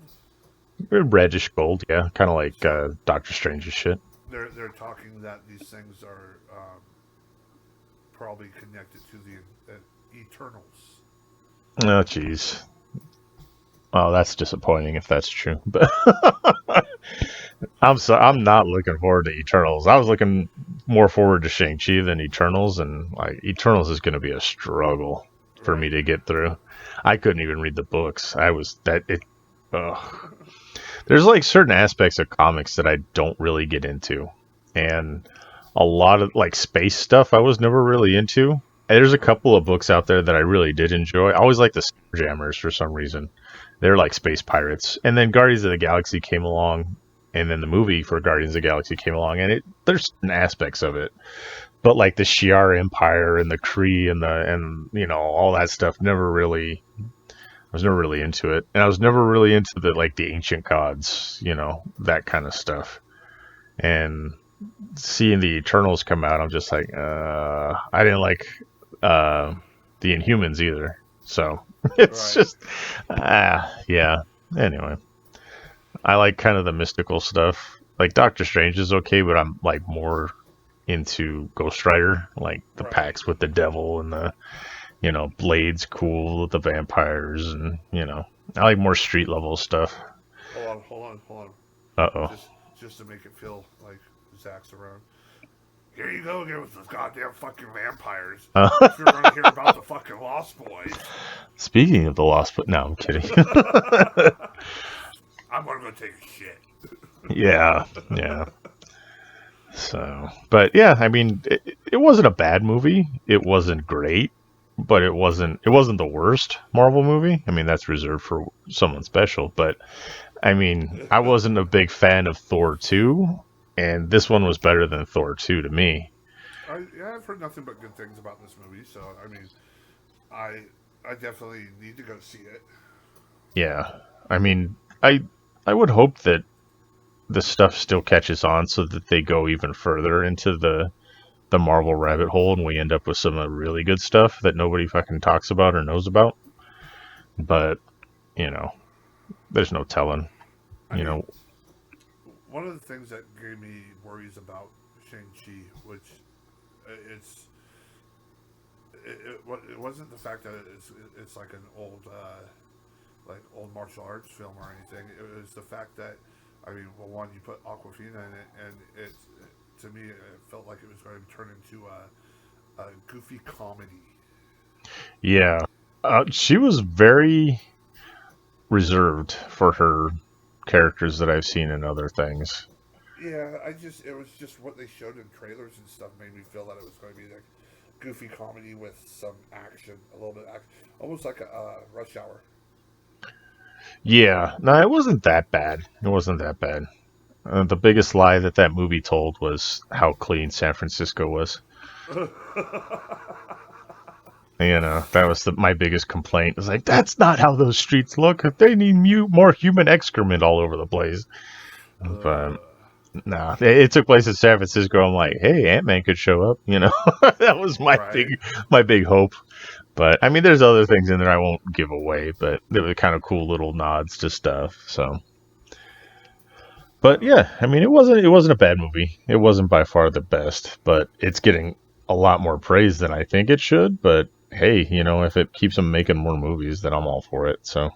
A: Reddish gold, yeah, kind of like Doctor Strange's shit.
B: They're talking that these things are probably connected to the Eternals.
A: Oh, jeez. Oh, that's disappointing if that's true. But I'm not looking forward to Eternals. I was looking more forward to Shang-Chi than Eternals, and like Eternals is going to be a struggle for me to get through. I couldn't even read the books. There's like certain aspects of comics that I don't really get into, and a lot of like space stuff I was never really into. And there's a couple of books out there that I really did enjoy. I always like the Starjammers for some reason. They're like space pirates. And then Guardians of the Galaxy came along, and then the movie for Guardians of the Galaxy came along, and there's certain aspects of it. But like the Shi'ar Empire and the Kree and all that stuff I was never really into it. And I was never really into the ancient gods, that kind of stuff. And seeing the Eternals come out, I'm just like, I didn't like the Inhumans either. So it's just, yeah. Anyway, I like kind of the mystical stuff. Like Doctor Strange is okay, but I'm like more into Ghost Rider, like the packs with the devil and the Blade's cool with the vampires, and I like more street level stuff.
B: Hold on.
A: Uh-oh.
B: Just to make it feel like Zack's around. here you go again with those goddamn fucking vampires. If you're going to hear about the fucking Lost Boys.
A: Speaking of the Lost Boys, no, I'm kidding.
B: I'm going to go take a shit.
A: Yeah. So, but yeah, I mean, it wasn't a bad movie. It wasn't great, but it wasn't the worst Marvel movie. I mean, that's reserved for someone special. But I mean, I wasn't a big fan of Thor 2, and this one was better than Thor 2 to me.
B: I've heard nothing but good things about this movie. So I mean, I definitely need to go see it.
A: Yeah, I mean, I would hope that the stuff still catches on so that they go even further into the Marvel rabbit hole and we end up with some really good stuff that nobody fucking talks about or knows about. But, there's no telling.
B: I mean, one of the things that gave me worries about Shang-Chi, which it wasn't the fact that it's like an old martial arts film or anything. It was the fact that, I mean, well, one, you put Aquafina in it, and to me, it felt like it was going to turn into a goofy comedy.
A: Yeah. She was very reserved for her characters that I've seen in other things.
B: Yeah, it was just what they showed in trailers and stuff made me feel that it was going to be like goofy comedy with some action, a little bit action, almost like a Rush Hour.
A: Yeah, no, it wasn't that bad. The biggest lie that movie told was how clean San Francisco was. That was my biggest complaint. It's like, that's not how those streets look. They need more human excrement all over the place. But no, it took place in San Francisco. I'm like, hey, Ant-Man could show up. That was my big hope. But I mean, there's other things in there I won't give away, but they were kind of cool little nods to stuff. So, but yeah, I mean, it wasn't a bad movie. It wasn't by far the best, but it's getting a lot more praise than I think it should. But hey, if it keeps them making more movies, then I'm all for it. So,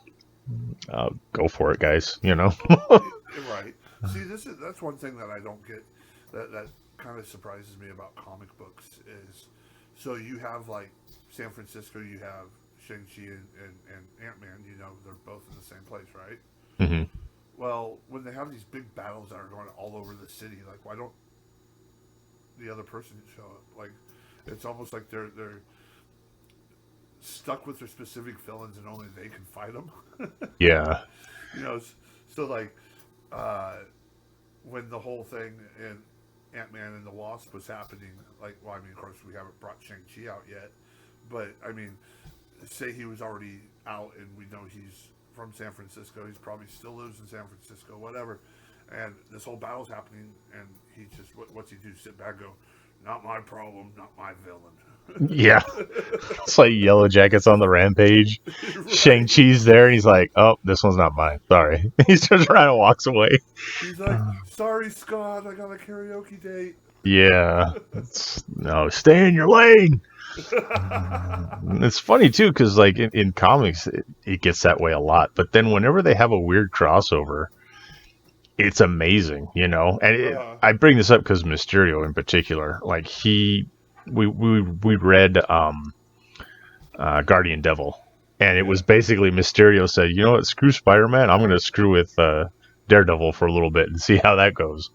A: go for it, guys.
B: Right. See, that's one thing that I don't get. That kind of surprises me about comic books is, so you have like San Francisco, you have Shang-Chi and Ant-Man, they're both in the same place, right?
A: Mm-hmm.
B: Well, when they have these big battles that are going all over the city, like, why don't the other person show up? Like, it's almost like they're stuck with their specific villains and only they can fight them.
A: Yeah.
B: So like, when the whole thing in Ant-Man and the Wasp was happening, like, well, I mean, of course, we haven't brought Shang-Chi out yet, but, I mean, say he was already out and we know he's from San Francisco, he's probably still lives in San Francisco, whatever, and this whole battle's happening, and he just, what's he do? Sit back and go, not my problem, not my villain.
A: Yeah. It's like Yellow Jacket's on the rampage. Right. Shang-Chi's there, and he's like, oh, this one's not mine. Sorry. He turns around and walks away.
B: He's like, sorry, Scott, I got a karaoke date.
A: Yeah. No, stay in your lane. It's funny, too, because, like, in comics, it gets that way a lot. But then whenever they have a weird crossover, it's amazing, And I bring this up because Mysterio, in particular, like, we read Guardian Devil, and it was basically Mysterio said, you know what, screw Spider-Man, I'm going to screw with Daredevil for a little bit and see how that goes.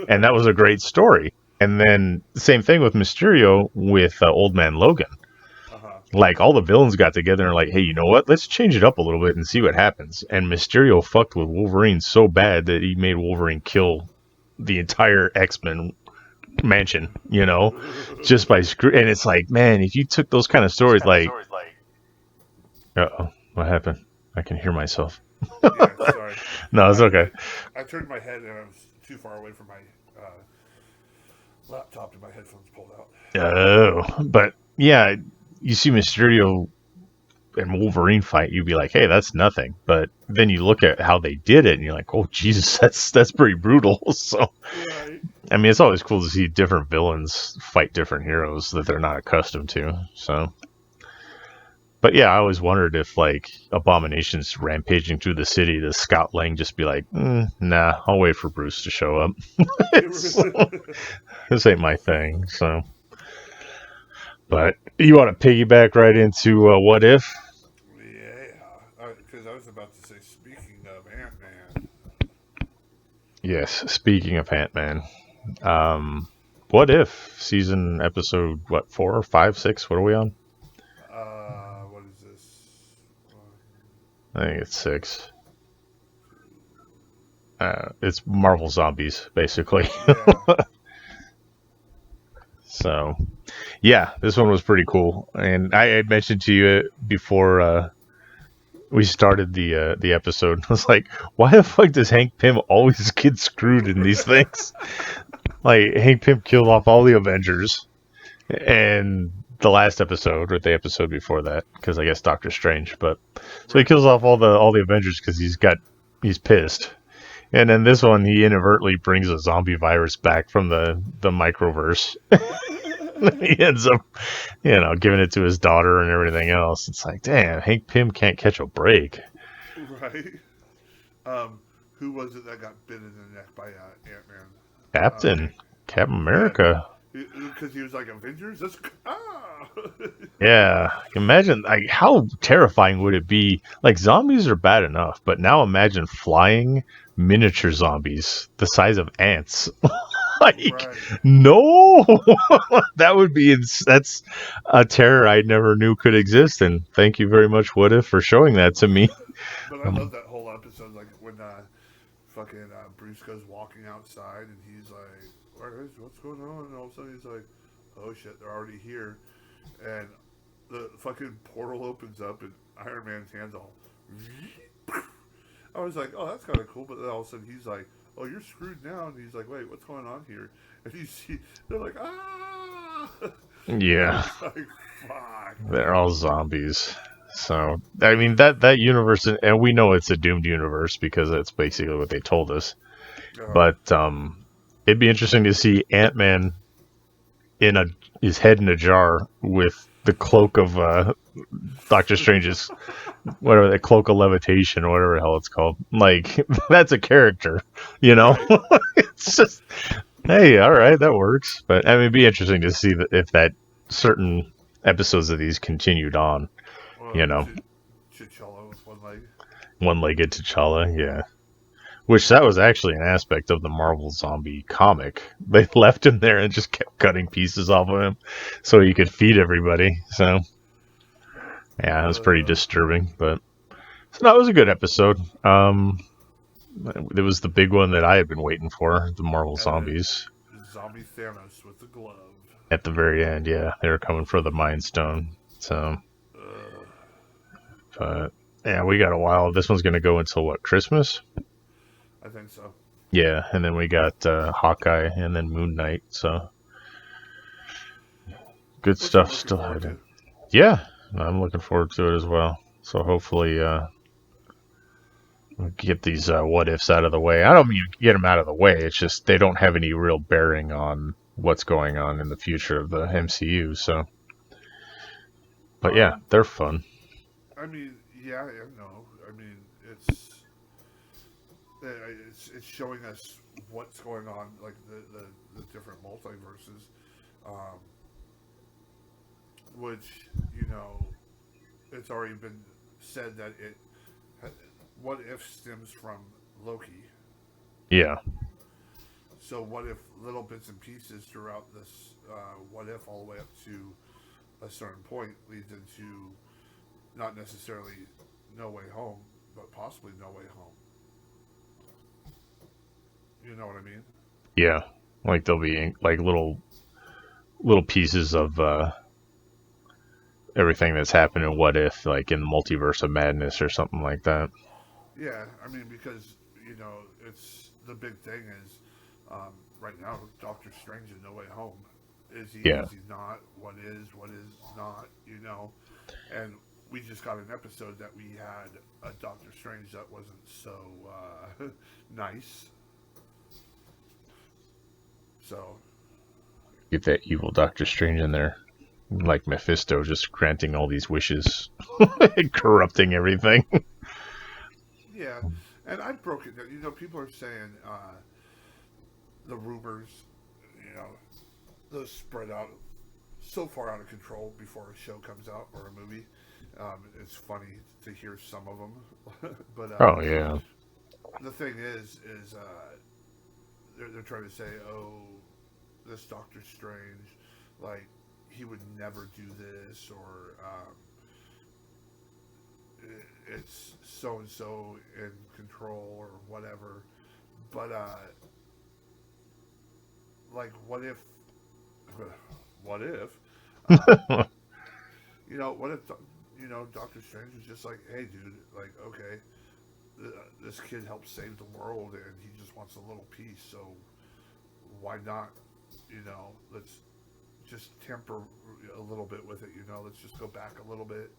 A: And that was a great story. And then same thing with Mysterio with Old Man Logan. Like, all the villains got together and like, hey, you know what, let's change it up a little bit and see what happens. And Mysterio fucked with Wolverine so bad that he made Wolverine kill the entire X-Men mansion, just by and it's like, man, if you took those kind of stories, like, uh-oh, what happened? I can hear myself.
B: Yeah, sorry.
A: No, it's okay.
B: I turned my head and I was too far away from my laptop and my headphones pulled out.
A: Oh, but yeah, you see Mysterio and Wolverine fight, you'd be like, hey, that's nothing. But then you look at how they did it and you're like, oh, Jesus, that's pretty brutal. So, right. I mean, it's always cool to see different villains fight different heroes that they're not accustomed to. So, But yeah, I always wondered if like Abomination's rampaging through the city, does Scott Lang just be like, nah, I'll wait for Bruce to show up. This ain't my thing. So, but you want to piggyback right into What If?
B: Yeah, because I was about to say, speaking of Ant-Man.
A: Yes, speaking of Ant-Man, What If season episode 4, 5, 6? What are we on?
B: What is this?
A: I think it's 6. It's Marvel Zombies, basically.
B: Yeah.
A: So, yeah, this one was pretty cool, and I had mentioned to you before we started the episode. I was like, why the fuck does Hank Pym always get screwed in these things? Like, Hank Pym killed off all the Avengers, and the last episode, or the episode before that, because I guess Doctor Strange. But so he kills off all the Avengers because he's pissed. And then this one, he inadvertently brings a zombie virus back from the microverse. He ends up, giving it to his daughter and everything else. It's like, damn, Hank Pym can't catch a break.
B: Right. Who was it that got bitten in the neck by Ant-Man?
A: Captain America.
B: Because he was like, Avengers?
A: Yeah. Imagine, like, how terrifying would it be? Like, zombies are bad enough, but now imagine flying miniature zombies the size of ants. Like, no! That's a terror I never knew could exist, and thank you very much, What If, for showing that to me.
B: But I love that whole episode, like, when fucking Bruce goes walking outside, and he's like, what's going on? And all of a sudden he's like, oh shit, they're already here. And the fucking portal opens up, and Iron Man's hands all... I was like, oh, that's kind of cool. But then all of a sudden he's like, oh, you're screwed now. And he's like, wait, what's going on here? And you see, they're like, ah!
A: Yeah.
B: Like, fuck.
A: They're all zombies. So, I mean, that universe, and we know it's a doomed universe because that's basically what they told us. But it'd be interesting to see Ant-Man his head in a jar with the cloak of Doctor Strange's, whatever, the cloak of levitation or whatever the hell it's called. Like, that's a character, It's just, hey, all right, that works. But I mean, it'd be interesting to see if that certain episodes of these continued on,
B: T'Challa with one leg.
A: One-legged T'Challa, yeah. Which that was actually an aspect of the Marvel Zombie comic. They left him there and just kept cutting pieces off of him so he could feed everybody. So, yeah, it was pretty disturbing. But so that was a good episode. It was the big one that I had been waiting for, the Marvel Zombies.
B: Zombie Thanos with the glove.
A: At the very end, yeah. They were coming for the Mind Stone. So, but yeah, we got a while. This one's going to go until what, Christmas?
B: I think so.
A: Yeah, and then we got Hawkeye and then Moon Knight, so good stuff still ahead. Yeah, I'm looking forward to it as well. So hopefully we'll get these what ifs out of the way. I don't mean get them out of the way, it's just they don't have any real bearing on what's going on in the future of the MCU, so. But yeah, they're fun.
B: I mean, yeah, no. I mean, it's showing us what's going on, like the different multiverses, which it's already been said that what if stems from Loki.
A: Yeah.
B: So what if little bits and pieces throughout this what if all the way up to a certain point leads into not necessarily No Way Home, but possibly No Way Home. You know what I mean?
A: Yeah, like there'll be like little pieces of everything that's happened in What If, like in the Multiverse of Madness or something like that.
B: Yeah, I mean, because it's the big thing is right now Doctor Strange in No Way Home. Is he?
A: Yeah.
B: Is he not? What is not? And we just got an episode that we had a Doctor Strange that wasn't so nice. So
A: Get that evil Doctor Strange in there. like Mephisto, just granting all these wishes, corrupting everything.
B: Yeah, and I've broken. People are saying the rumors, you know, those spread out so far out of control before a show comes out or a movie. It's funny to hear some of them, but
A: Oh yeah,
B: the thing is they're trying to say, oh, this Doctor Strange, like he would never do this, or it's so and so in control or whatever. But like, what if? What if? Um, what if? Doctor Strange was just like, hey, dude, like, okay, this kid helped save the world, and he just wants a little piece. So why not? Let's just temper a little bit with it. Let's just go back a little bit,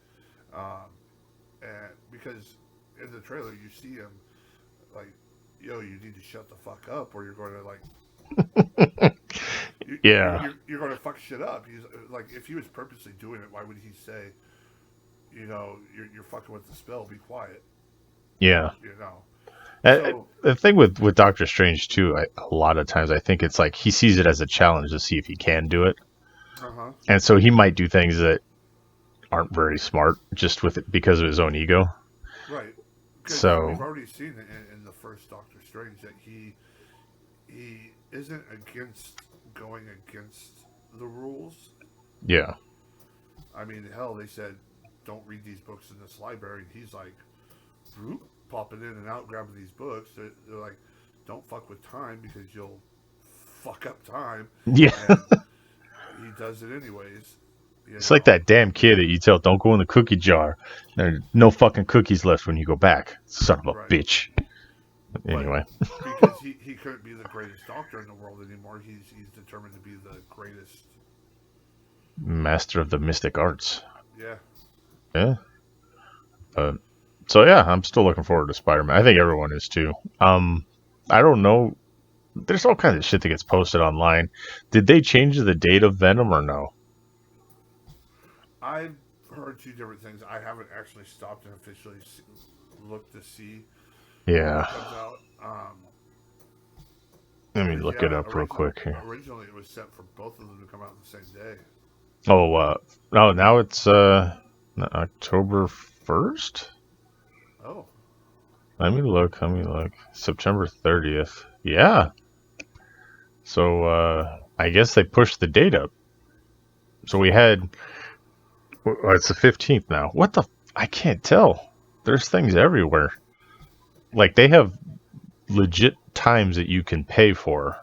B: and because in the trailer you see him like, yo, you need to shut the fuck up, or you're going to
A: yeah,
B: you're going to fuck shit up. He's like, if he was purposely doing it, why would he say, you're fucking with the spell, be quiet.
A: yeah.
B: You know.
A: And
B: So
A: the thing with Doctor Strange too, a lot of times I think it's like he sees it as a challenge to see if he can do it,
B: uh-huh.
A: and so he might do things that aren't very smart just with it because of his own ego.
B: Right. Because we've
A: So
B: already seen it in the first Doctor Strange that he isn't against going against the rules.
A: yeah,
B: I mean, hell, they said don't read these books in this library, and he's like, whoop, popping in and out, grabbing these books. They're like, don't fuck with time because you'll fuck up time,
A: yeah.
B: and he does it anyways.
A: It's like that damn kid that you tell don't go in the cookie jar. There's no fucking cookies left when you go back. Son of a
B: Right.
A: bitch.
B: But
A: Anyway,
B: because he couldn't be the greatest doctor in the world anymore, he's determined to be the greatest.
A: master of the mystic arts.
B: Yeah.
A: Yeah. So yeah, I'm still looking forward to Spider-Man. I think everyone is too. I don't know. There's all kinds of shit that gets posted online. Did they change the date of Venom or no?
B: I've heard two different things. I haven't actually stopped and officially looked to see when
A: Yeah.
B: it comes out.
A: Let me
B: Because
A: look it
B: yeah,
A: up real quick here.
B: originally it was set for both of them to come out the same day.
A: Oh, no, now it's October 1st?
B: Oh.
A: Let me look. September 30th. Yeah. So I guess they pushed the date up. So we had it's the 15th now. What the I can't tell. There's things everywhere. Like they have legit times that you can pay for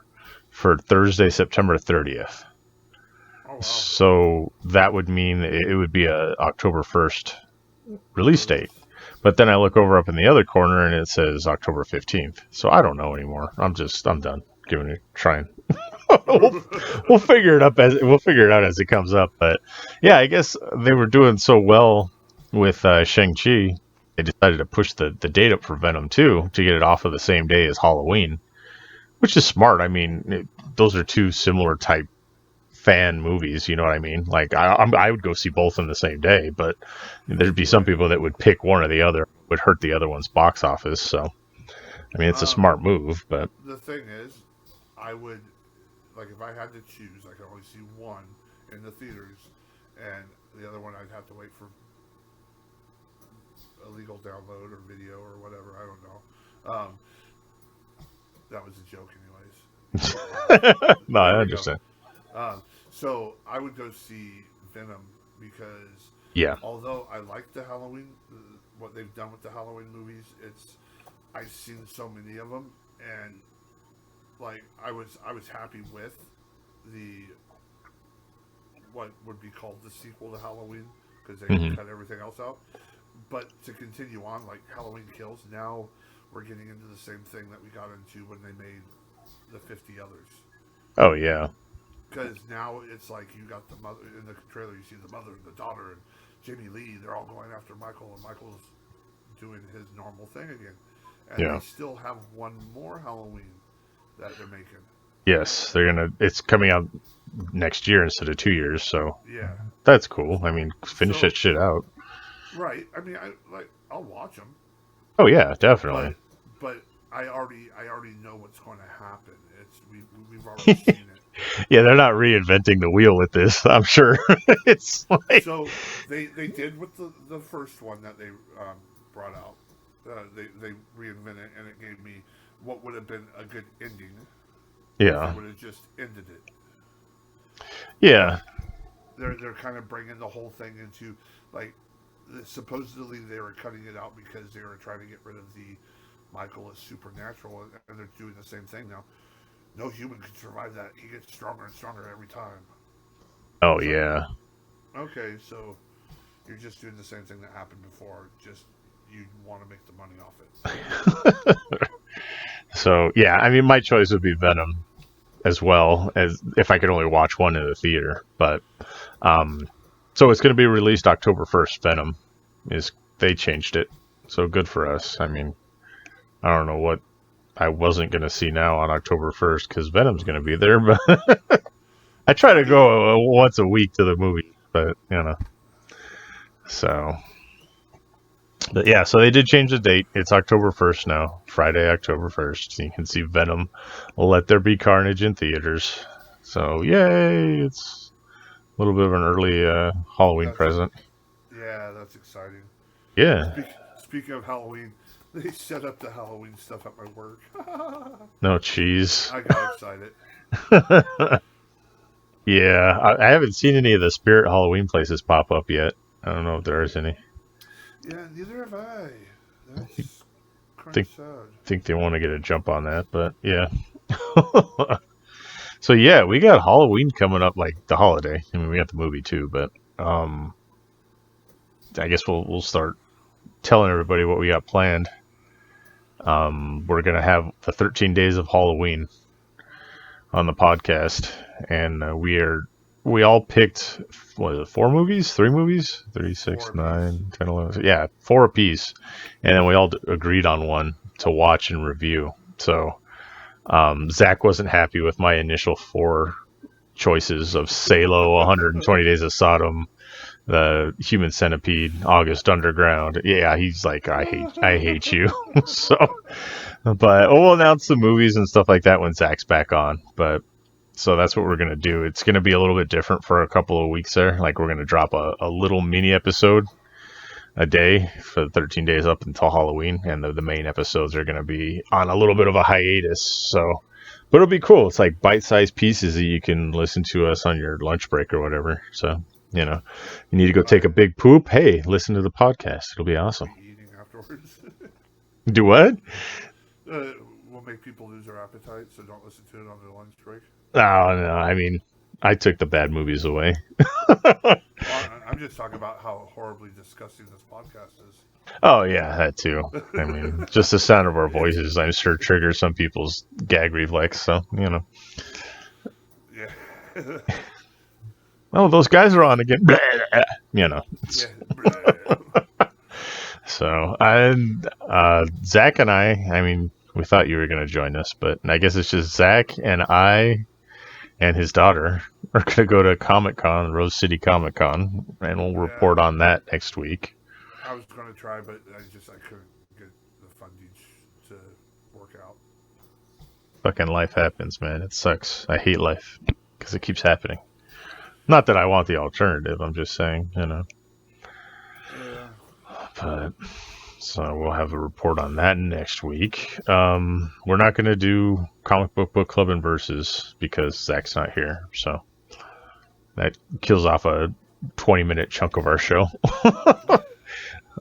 A: Thursday, September 30th.
B: Oh wow.
A: So that would mean it would be a October 1st release date. But then I look over up in the other corner and it says October 15th. So I don't know anymore. I'm done giving it trying. we'll figure it out as it comes up. But yeah, I guess they were doing so well with Shang-Chi, they decided to push the date up for Venom 2 to get it off of the same day as Halloween, which is smart. I mean, those are two similar type fan movies, you know what I mean? Like I would go see both on the same day, but there'd be some people that would pick one or the other, would hurt the other one's box office. So I mean, it's a smart move, but
B: the thing is, I would, like, if I had to choose, I could only see one in the theaters, and the other one I'd have to wait for a legal download or video or whatever. I don't know. That was a joke, anyways.
A: no, I understand.
B: So I would go see Venom because
A: Yeah.
B: although I like the Halloween, what they've done with the Halloween movies, I've seen so many of them, and like I was happy with the what would be called the sequel to Halloween because they cut everything else out. But to continue on, like Halloween Kills, now we're getting into the same thing that we got into when they made the 50 others.
A: Oh yeah.
B: Because now it's like you got the mother in the trailer. You see the mother and the daughter and Jamie Lee. They're all going after Michael, and Michael's doing his normal thing again. And
A: Yeah.
B: they still have one more Halloween that they're making.
A: Yes, it's coming out next year instead of 2 years, so
B: Yeah.
A: that's cool. I mean, finish
B: So
A: that shit out.
B: right. I mean, I'll watch them,
A: Oh yeah, definitely.
B: but I already know what's going to happen. We've already seen it.
A: Yeah, they're not reinventing the wheel with this. I'm sure. It's like
B: So they did with the first one that they brought out. They reinvented it, and it gave me what would have been a good ending if
A: yeah,
B: they would have just ended it.
A: yeah,
B: But they're kind of bringing the whole thing into like supposedly they were cutting it out because they were trying to get rid of the Michael is supernatural, and they're doing the same thing now. No human can survive that. He gets stronger and stronger every time.
A: oh
B: It's like,
A: yeah.
B: okay, so you're just doing the same thing that happened before. Just you want to make the money off it.
A: So yeah, I mean, my choice would be Venom as well as if I could only watch one in the theater. But so it's going to be released October 1st. Venom is they changed it, so good for us. I mean, I don't know what I wasn't going to see now on October 1st because Venom's going to be there, but I try to go once a week to the movie, but so. But yeah, so they did change the date. It's October 1st now, Friday, October 1st. You can see Venom, Let There Be Carnage in theaters. So yay! It's a little bit of an early Halloween present.
B: That's exciting.
A: Yeah.
B: Speaking of Halloween, they set up the Halloween stuff at my work.
A: No cheese.
B: I got excited.
A: Yeah, I haven't seen any of the Spirit Halloween places pop up yet. I don't know if there is any.
B: Yeah, neither have I. That's kind
A: think
B: of sad.
A: think they want to get a jump on that, but yeah. So yeah, we got Halloween coming up, like the holiday. I mean, we got the movie too, but I guess we'll start telling everybody what we got planned. We're gonna have the 13 days of Halloween on the podcast, and we all picked what is it, 4 movies, 3 movies, 3, 6, 9, 10, 11, yeah, 4 apiece, and then we all agreed on one to watch and review. So Zack wasn't happy with my initial 4 choices of Salo, 120 Days of Sodom, the Human Centipede, August Underground. Yeah, he's like, I hate you. So, but we'll announce the movies and stuff like that when Zach's back on. But so that's what we're gonna do. It's gonna be a little bit different for a couple of weeks there. Like we're gonna drop a little mini episode a day for the 13 days up until Halloween, and the main episodes are gonna be on a little bit of a hiatus. So, but it'll be cool. It's like bite-sized pieces that you can listen to us on your lunch break or whatever. So, you need to go take a big poop. Hey, listen to the podcast. It'll be awesome.
B: Eating afterwards.
A: Do what?
B: Will make people lose their appetite, so don't listen to it on their lunch break.
A: Oh, no. I mean, I took the bad movies away.
B: Well, I'm just talking about how horribly disgusting this podcast is.
A: Oh, yeah, that too. I mean, just the sound of our voices, I'm sure, triggers some people's gag reflex. So,
B: Yeah.
A: Oh, those guys are on again.
B: Yeah.
A: So, and Zach and I mean, we thought you were going to join us, but I guess it's just Zach and I and his daughter are going to go to Comic-Con, Rose City Comic-Con, and we'll report on that next week.
B: I was going to try, but I couldn't get the funding to work out.
A: Fucking life happens, man. It sucks. I hate life because it keeps happening. Not that I want the alternative. I'm just saying,
B: Yeah.
A: But so we'll have a report on that next week. We're not going to do comic book club and versus because Zach's not here. So that kills off a 20-minute chunk of our show.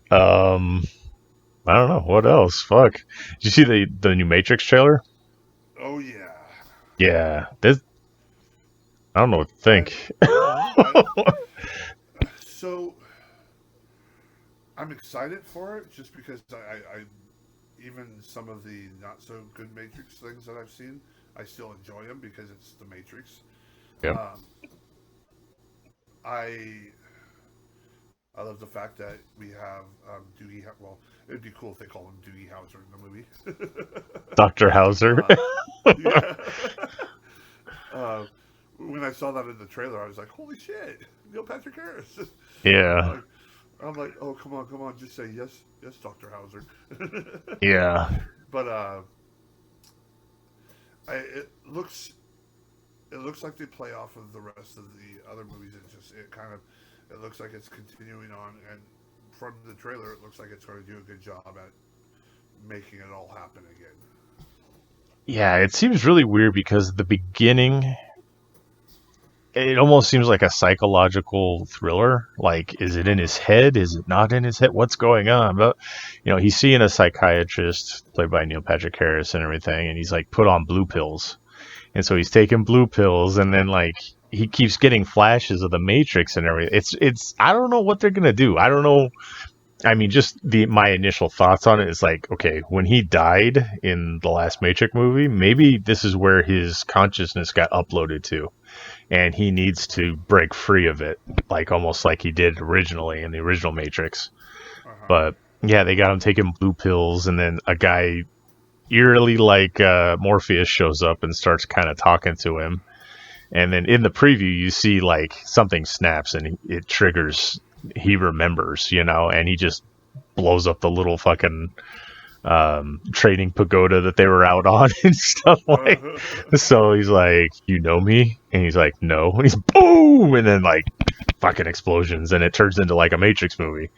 A: I don't know what else. Fuck. Did you see the new Matrix trailer?
B: Oh yeah.
A: Yeah. I don't know what to think.
B: So I'm excited for it just because I even some of the not so good Matrix things that I've seen, I still enjoy them because it's the Matrix.
A: Yeah.
B: I love the fact that we have Doogie. Well, it'd be cool if they call him Doogie Howser in the movie.
A: Dr. Hauser.
B: Yeah. uh, when I saw that in the trailer, I was like, "Holy shit, Neil Patrick Harris!"
A: Yeah.
B: I'm like, "Oh, come on, just say yes, yes, Doctor Hauser."
A: Yeah.
B: But it looks like they play off of the rest of the other movies. It looks like it's continuing on, and from the trailer, it looks like it's going to do a good job at making it all happen again.
A: Yeah, it seems really weird because the beginning, it almost seems like a psychological thriller. Like, is it in his head? Is it not in his head? What's going on? But, he's seeing a psychiatrist played by Neil Patrick Harris and everything, and he's like put on blue pills. And so he's taking blue pills, and then like he keeps getting flashes of the Matrix and everything. It's I don't know what they're gonna do. I don't know. I mean, just my initial thoughts on it is like, okay, when he died in the last Matrix movie, maybe this is where his consciousness got uploaded to, and he needs to break free of it, like almost like he did originally in the original Matrix. But yeah, they got him taking blue pills, and then a guy eerily like Morpheus shows up and starts kind of talking to him, and then in the preview you see like something snaps and it triggers, he remembers, and he just blows up the little fucking trading pagoda that they were out on and stuff like. So he's like, "You know me?" And he's like, "No." And he's boom, and then like fucking explosions, and it turns into like a Matrix movie.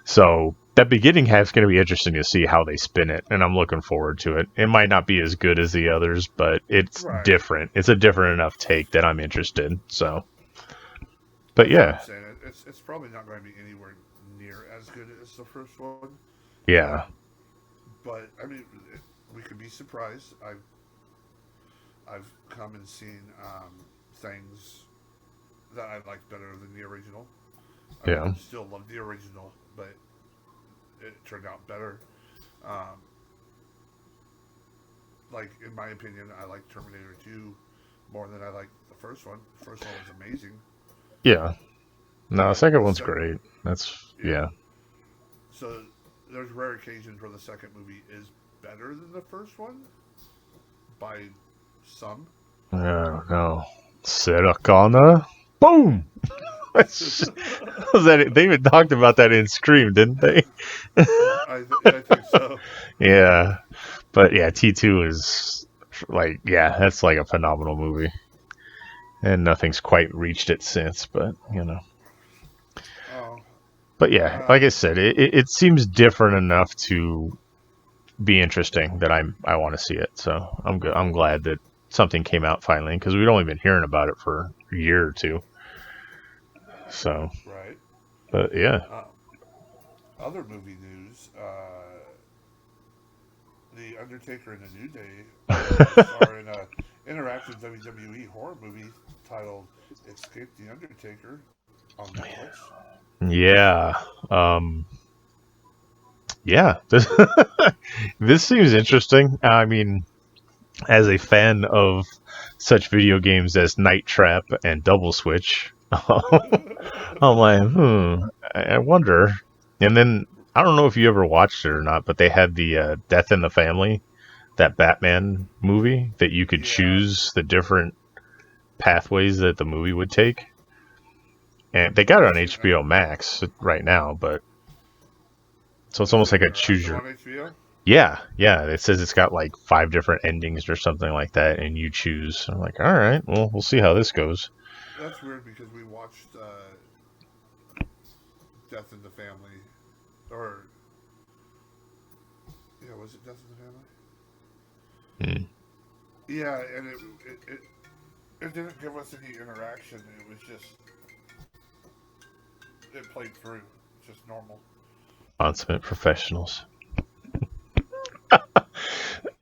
A: So that beginning half's going to be interesting to see how they spin it, and I'm looking forward to it. It might not be as good as the others, but it's different. It's a different enough take that I'm interested. So, but yeah,
B: it's probably not going to be anywhere near as good as the first one.
A: Yeah.
B: But I mean, we could be surprised. I've come and seen things that I like better than the original. I still love the original, but it turned out better. Like, in my opinion, I like Terminator 2 more than I like the first one. The first one was amazing.
A: Yeah. No, the second one's great. Yeah.
B: So there's rare occasions where the second movie is better than the first one by some.
A: Oh, no. Sarah Connor? Boom! Was that it? They even talked about that in Scream, didn't they?
B: I think so.
A: Yeah. But yeah, T2 is like, that's like a phenomenal movie. And nothing's quite reached it since, but, But yeah, like I said, it seems different enough to be interesting that I want to see it. So I'm good. I'm glad that something came out finally, because we'd only been hearing about it for a year or two. So,
B: right.
A: But yeah.
B: Other movie news: The Undertaker and the New Day are in an interactive WWE horror movie titled "Escape the Undertaker" on Netflix.
A: Yeah. Yeah. This seems interesting. I mean, as a fan of such video games as Night Trap and Double Switch, I'm like, I wonder. And then, I don't know if you ever watched it or not, but they had the Death in the Family, that Batman movie, that you could choose the different pathways that the movie would take. And they got it on HBO Max right now, but so it's almost like a choose your. Yeah. It says it's got like 5 different endings or something like that, and you choose. I'm like, all right, well, we'll see how this goes.
B: That's weird because we watched Death in the Family, or was it Death in the Family? Yeah, and it didn't give us any interaction. It was just. It played through, just normal.
A: Consummate professionals.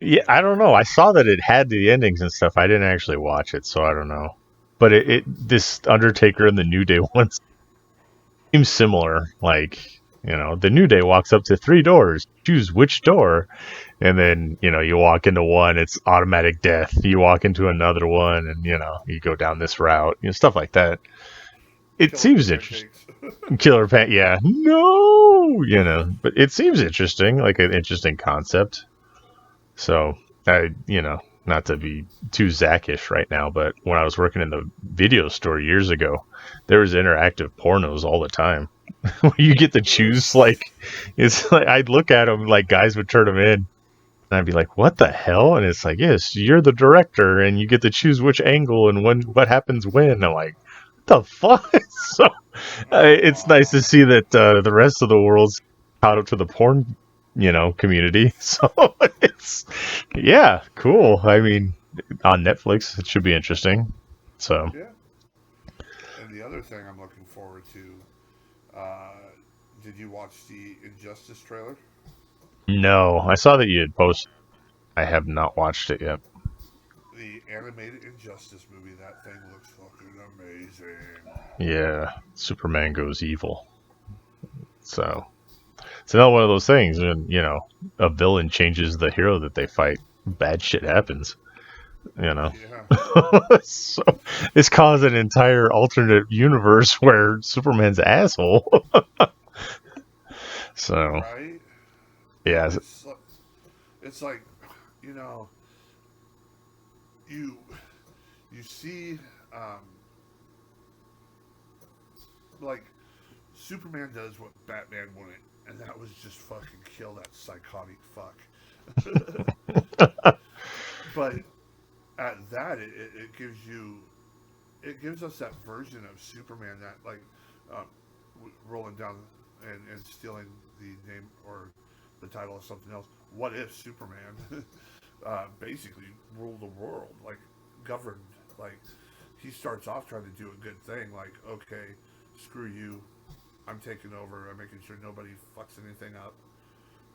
A: Yeah, I don't know. I saw that it had the endings and stuff. I didn't actually watch it, so I don't know. But this Undertaker and the New Day one seems similar. Like, the New Day walks up to 3 doors, choose which door, and then you walk into one, it's automatic death. You walk into another one, and you go down this route, stuff like that. It seems interesting. Killer Pan, yeah. No! But it seems interesting, like an interesting concept. So, not to be too Zackish right now, but when I was working in the video store years ago, there was interactive pornos all the time. Where you get to choose, like, it's like I'd look at them, like guys would turn them in, and I'd be like, "What the hell?" And it's like, "Yes, you're the director, and you get to choose which angle and what happens when." And I'm like, "What the fuck?" So it's nice to see that the rest of the world's caught up to the porn, community. So it's, yeah, cool. I mean, on Netflix, it should be interesting. So
B: Yeah. And the other thing I'm looking forward to, did you watch the Injustice trailer?
A: no, I saw that you had posted. I have not watched it yet.
B: The animated Injustice movie, that thing looks fucking amazing.
A: Yeah, Superman goes evil. So it's another one of those things when, a villain changes the hero that they fight. Bad shit happens,
B: Yeah.
A: So it's caused an entire alternate universe where Superman's an asshole. So,
B: Right?
A: yeah.
B: It's like, you know, you see, like, Superman does what Batman wouldn't, and that was just fucking kill that psychotic fuck. But at that, it gives us that version of Superman that, like, rolling down and stealing the name or the title of something else. What if Superman basically ruled the world, like, governed? Like, he starts off trying to do a good thing, like, okay, screw you, I'm taking over, I'm making sure nobody fucks anything up.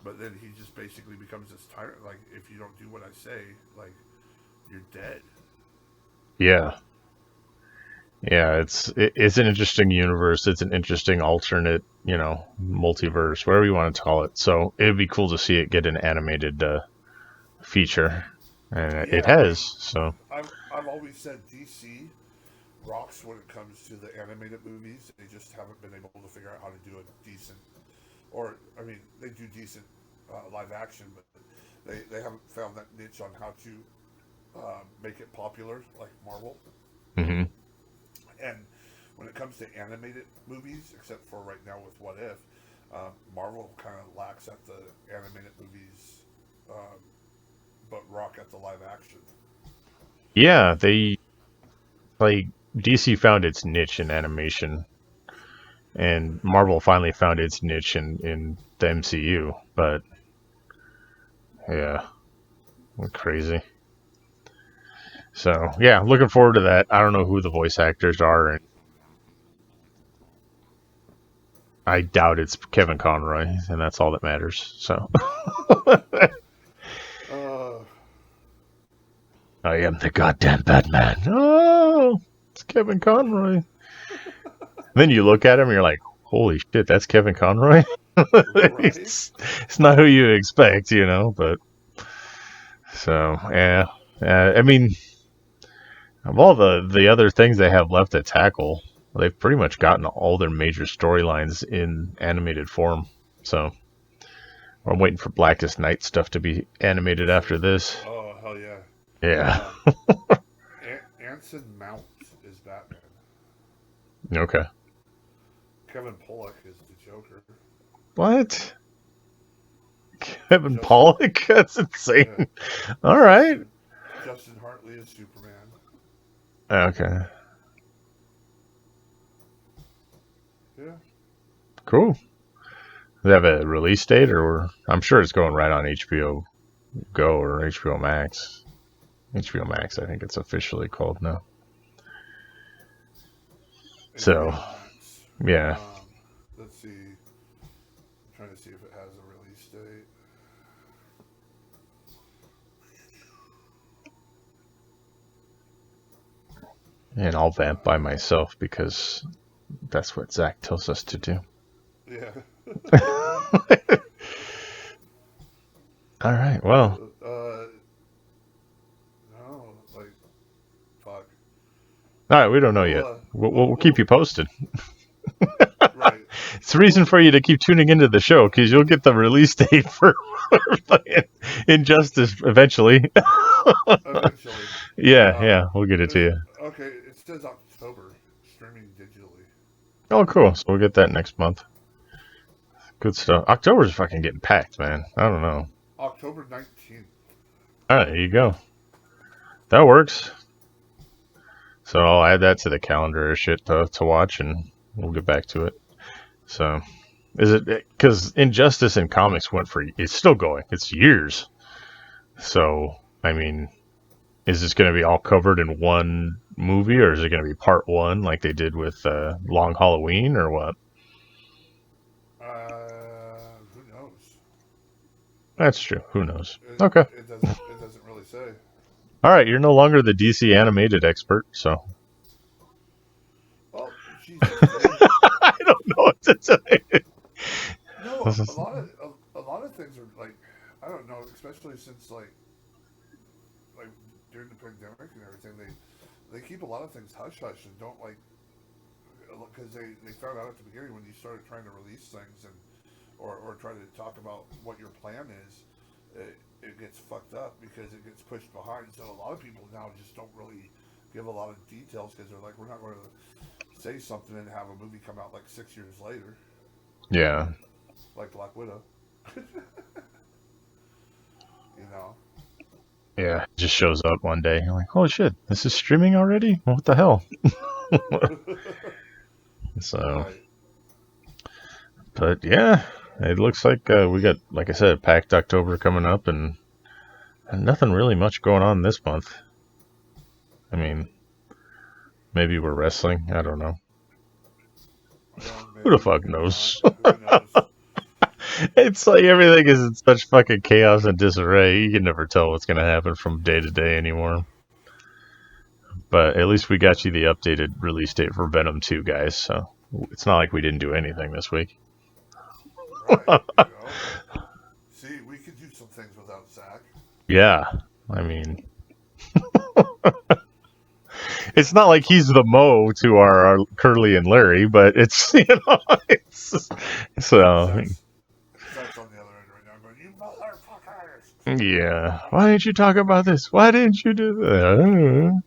B: But then he just basically becomes this tyrant. Like, if you don't do what I say, like, you're dead.
A: Yeah. Yeah, it's an interesting universe. It's an interesting alternate, multiverse, whatever you want to call it. So it'd be cool to see it get an animated feature, and it
B: Yeah,
A: has. So
B: I've always said DC rocks when it comes to the animated movies. They just haven't been able to figure out how to do a decent, or I mean, they do decent live action, but they haven't found that niche on how to make it popular like Marvel.
A: hmm
B: And when it comes to animated movies, except for right now with What If, Marvel kind of lacks at the animated movies, but rock at the live action.
A: yeah, they like DC found its niche in animation, and Marvel finally found its niche in the MCU. But yeah, crazy. So yeah, looking forward to that. I don't know who the voice actors are, and I doubt it's Kevin Conroy, and that's all that matters. So
B: Uh,
A: I am the goddamn Batman. Oh, it's Kevin Conroy. Then you look at him, and you're like, holy shit, that's Kevin Conroy.
B: right?
A: It's not who you expect, But so yeah, I mean, of all the other things they have left to tackle, they've pretty much gotten all their major storylines in animated form. So I'm waiting for Blackest Night stuff to be animated after this.
B: Oh, hell yeah.
A: Yeah.
B: Anson Mount is Batman.
A: Okay.
B: Kevin Pollock is the Joker.
A: What? Kevin
B: Justin,
A: Pollock? That's insane.
B: yeah.
A: All right.
B: Justin Hartley is Superman.
A: Okay.
B: Yeah.
A: Cool. Does it have a release date, or I'm sure it's going right on HBO Go or HBO Max. HBO Max, I think it's officially called now. So,
B: Max.
A: yeah.
B: Let's see. I'm trying to see if it has a release date.
A: And I'll vamp by myself because that's what Zack tells us to do.
B: Yeah.
A: All right. Well.
B: No, like, fuck.
A: All right. We don't know yet. We'll keep you posted.
B: Right.
A: It's the reason for you to keep tuning into the show because you'll get the release date for Injustice eventually.
B: Eventually.
A: Yeah, we'll get it to you.
B: Okay, it says October, streaming digitally.
A: Oh, cool. So we'll get that next month. Good stuff. October's fucking getting packed, man. I don't know.
B: October 19th.
A: All right, there you go. That works. So I'll add that to the calendar of shit to watch, and we'll get back to it. So, is it because Injustice in comics went for? It's still going. It's years. So, I mean, is this going to be all covered in one movie, or is it going to be part one like they did with Long Halloween, or what?
B: Who knows?
A: That's true. Who knows? Okay.
B: It doesn't really say.
A: All right, you're no longer the DC animated expert, so.
B: Well, Jesus.
A: I don't know what to say.
B: No, a lot of things are like, I don't know, especially since like during the pandemic and everything, they keep a lot of things hush hush and don't like, because they found out at the beginning when you started trying to release things and or try to talk about what your plan is, it gets fucked up because it gets pushed behind. So a lot of people now just don't really give a lot of details because they're like, we're not going to say something and have a movie come out like 6 years later.
A: Yeah.
B: Like Black Widow. You know?
A: Yeah, it just shows up one day. You're like, oh shit, this is streaming already? What the hell? So,
B: right.
A: But yeah, it looks like we got, like I said, packed October coming up, and nothing really much going on this month. I mean, maybe we're wrestling. I don't know. Who the fuck knows?
B: Who knows?
A: It's like everything is in such fucking chaos and disarray. You can never tell what's going to happen from day to day anymore. But at least we got you the updated release date for Venom 2, guys. So it's not like we didn't do anything this week.
B: Right. You know? See, we could do some things without Zack.
A: Yeah. I mean, it's not like he's the Mo to our Curly and Larry, but it's, it's so.
B: Zack's on the other end right now going, you motherfuckers!
A: Yeah. Why didn't you talk about this? Why didn't you do that?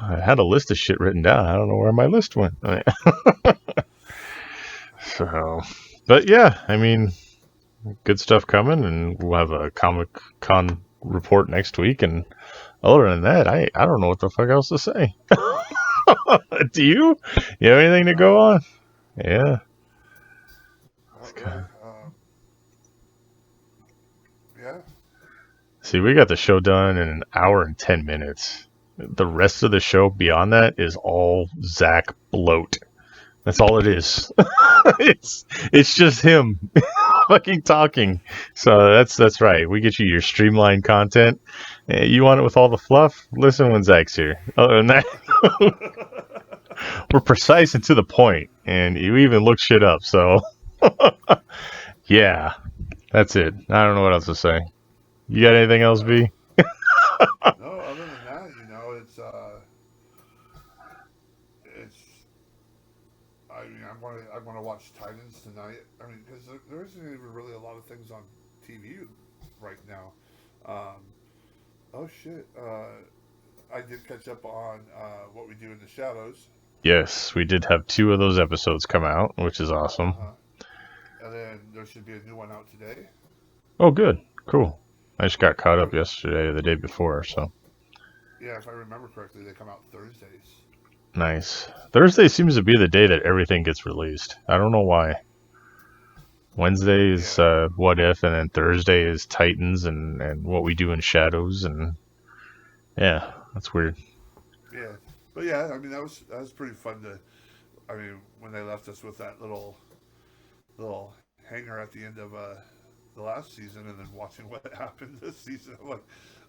A: I had a list of shit written down. I don't know where my list went. So, but yeah, I mean, good stuff coming, and we'll have a Comic Con report next week. And other than that, I don't know what the fuck else to say. Do you? You have anything to go on? Yeah.
B: Okay. Yeah.
A: See, we got the show done in 1 hour and 10 minutes. The rest of the show beyond that is all Zack bloat. That's all it is. it's just him fucking talking. So that's right. We get you your streamlined content. You want it with all the fluff? Listen when Zack's here. Other than that, we're precise and to the point, and you even look shit up. So yeah, that's it. I don't know what else to say. You got anything else, B?
B: No, other than that, you know, it's. I mean, I want to watch Titans tonight. I mean, because there isn't even really a lot of things on TV right now. Oh shit! I did catch up on What We Do in the Shadows.
A: Yes, we did have 2 of those episodes come out, which is awesome.
B: And then there should be a new one out today.
A: Oh, good. Cool. I just got caught up yesterday or the day before, so.
B: Yeah, if I remember correctly, they come out Thursdays.
A: Nice. Thursday seems to be the day that everything gets released. I don't know why. Wednesday is What If, and then Thursday is Titans and What We Do in Shadows, and yeah, that's weird.
B: Yeah, but yeah, I mean that was pretty fun to. I mean, when they left us with that little hanger at the end of the last season, and then watching what happened this season, I'm like,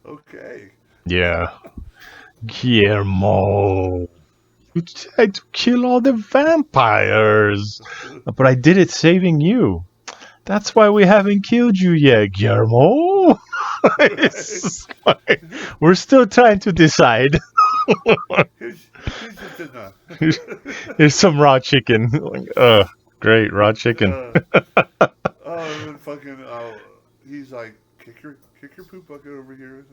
B: okay.
A: Yeah. Guillermo, you tried to kill all the vampires, but I did it saving you. That's why we haven't killed you yet, Guillermo. We're still trying to decide.
B: Here's your dinner.
A: Here's some raw chicken. Great, raw chicken.
B: And fucking, he's like, kick your poop bucket over here.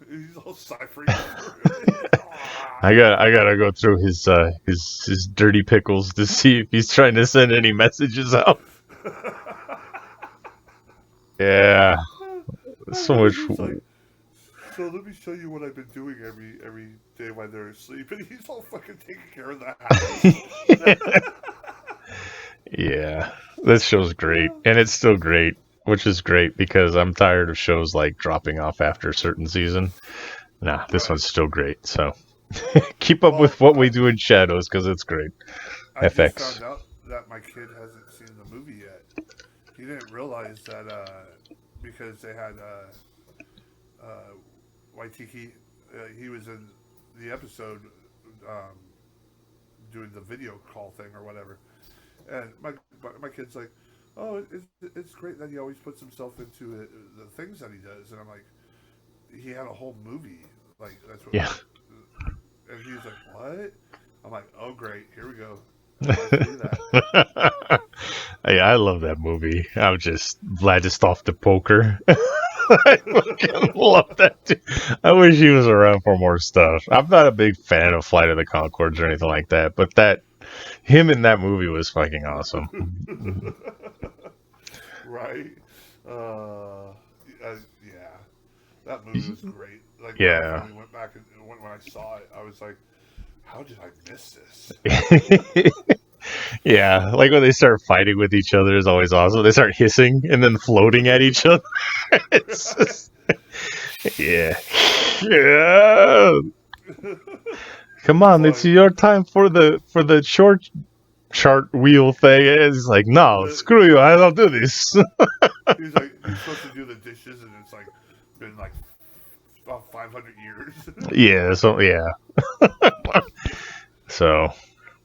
B: He's all ciphering.
A: I gotta go through his dirty pickles to see if he's trying to send any messages out. Yeah, so much.
B: He's like, so let me show you what I've been doing every day while they're asleep, and he's all fucking taking care of the house.
A: Yeah, this show's great, and it's still great, which is great because I'm tired of shows like dropping off after a certain season. Nah, this one's still great. So keep up with what we do in Shadows because it's great.
B: I
A: FX.
B: just found out that my kid hasn't seen the movie yet. He didn't realize that because they had Waitiki, he was in the episode doing the video call thing or whatever. And my kid's like, oh, it's great that he always puts himself into the things that he does. And I'm like, he had a whole movie. Like, that's what.
A: Yeah.
B: And he's like, what? I'm like, oh, great. Here we go. Let's do that.
A: Yeah, I love that movie. I'm just Vladislav the Poker. I fucking love that dude. I wish he was around for more stuff. I'm not a big fan of Flight of the Conchords or anything like that, but him in that movie was fucking awesome.
B: Right? Yeah. That movie was great. Like,
A: yeah.
B: when we went back and when I saw it, I was like, how did I miss this?
A: Yeah, like when they start fighting with each other is always awesome. They start hissing and then floating at each other. It's just, yeah. Come on, it's your time for the short chart wheel thing. It's like, no, screw you, I don't do this.
B: He's like, you're supposed to do the dishes, and it's like been like about 500 years.
A: Yeah, so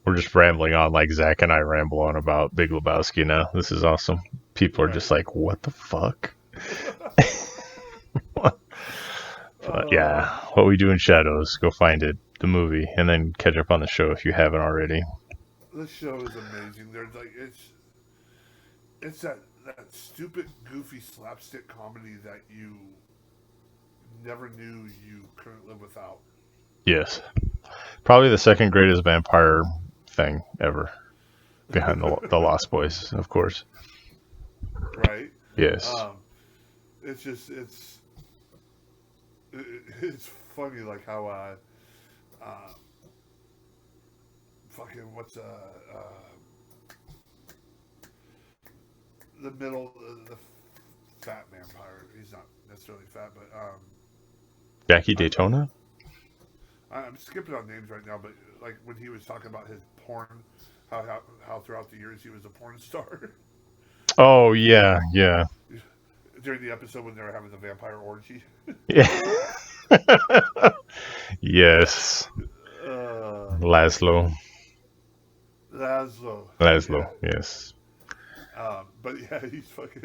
A: we're just rambling on like Zach and I ramble on about Big Lebowski now. This is awesome. People are just like, what the fuck? But yeah, What We Do in Shadows, go find it, the movie, and then catch up on the show if you haven't already.
B: This show is amazing. There's like it's that stupid, goofy slapstick comedy that you never knew you couldn't live without.
A: Yes. Probably the second greatest vampire thing ever. Behind the Lost Boys, of course.
B: Right?
A: Yes.
B: It's just, it's funny, like how, fucking, what's, the middle, the fat vampire, he's not necessarily fat, but,
A: Jackie Daytona?
B: I'm skipping on names right now, but like when he was talking about his porn, how throughout the years he was a porn star.
A: Oh yeah.
B: During the episode when they were having the vampire orgy.
A: Yeah. Yes. Laszlo.
B: Yeah.
A: Yes.
B: But yeah, he's like,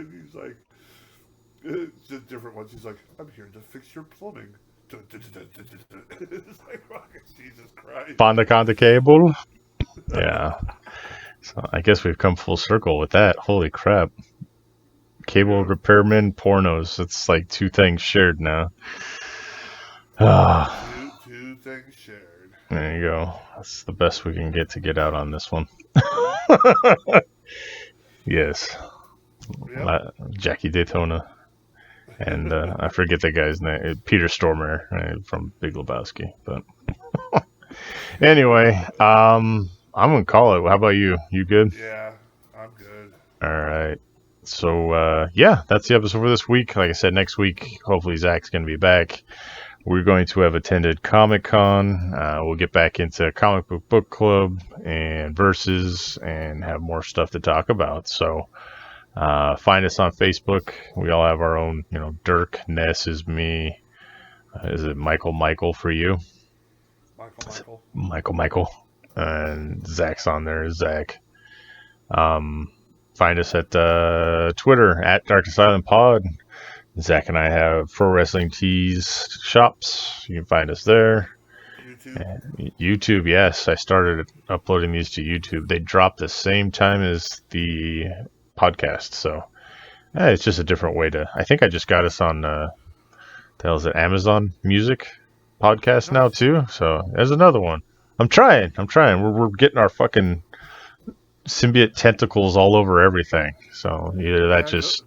B: just different ones. He's like, I'm here to fix your plumbing. It's like, fucking Jesus Christ.
A: Fonda Cable. Yeah. So I guess we've come full circle with that. Holy crap. Cable repairman pornos. It's like two things shared now.
B: Two things shared.
A: There you go. That's the best we can get out on this one. Yes.
B: Yep.
A: Jackie Daytona. And I forget the guy's name. Peter Stormare from Big Lebowski. But anyway, I'm going to call it. How about you? You good?
B: Yeah, I'm good.
A: All right. So, yeah, that's the episode for this week. Like I said, next week, hopefully Zach's going to be back. We're going to have attended Comic-Con. We'll get back into Comic Book Club and Versus and have more stuff to talk about. So, find us on Facebook. We all have our own, Dirk, Ness is me. Is it Michael for you? Michael. And Zach's on there, Zach. Find us at Twitter, at Dark Asylum Pod. Zach and I have Pro Wrestling Tees shops. You can find us there. YouTube, yes. I started uploading these to YouTube. They drop the same time as the podcast, so It's just a different way to. I think I just got us on. The hell is it? Amazon Music podcast now
B: Nice.
A: too. So there's another one. I'm trying. We're getting our fucking symbiote tentacles all over everything. So either that just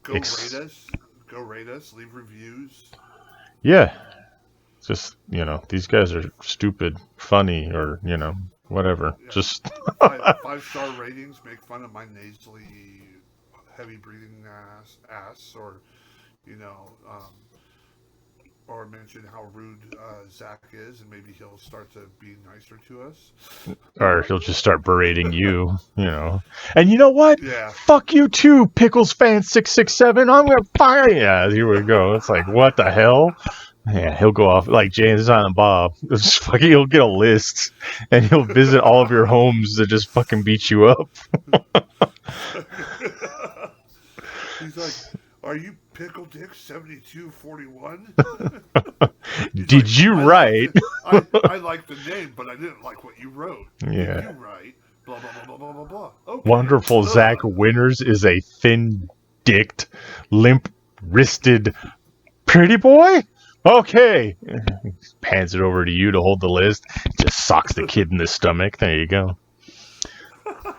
B: go rate us. Go rate us. Leave reviews.
A: Yeah. Just, these guys are stupid, funny, or, whatever. Yeah. Just
B: 5-star ratings. Make fun of my nasally, heavy breathing ass, or, or mention how rude Zack is, and maybe he'll start to be nicer to us.
A: Or he'll just start berating you, And you know what?
B: Yeah.
A: Fuck you too, Pickles fan 667. I'm gonna fire you. Yeah, here we go. It's like, what the hell? Yeah, he'll go off like James and Bob. He'll get a list, and he'll visit all of your homes to just fucking beat you up.
B: He's like, "Are you Pickle Dick 7241?"
A: Did you write?
B: I like the name, but I didn't like what you wrote.
A: Yeah.
B: Did you write? Blah blah blah blah blah blah. Okay.
A: Wonderful Zack Winters is a thin-dicked, limp-wristed, pretty boy. Okay. Hands it over to you to hold the list. Just socks the kid in the stomach. There you go.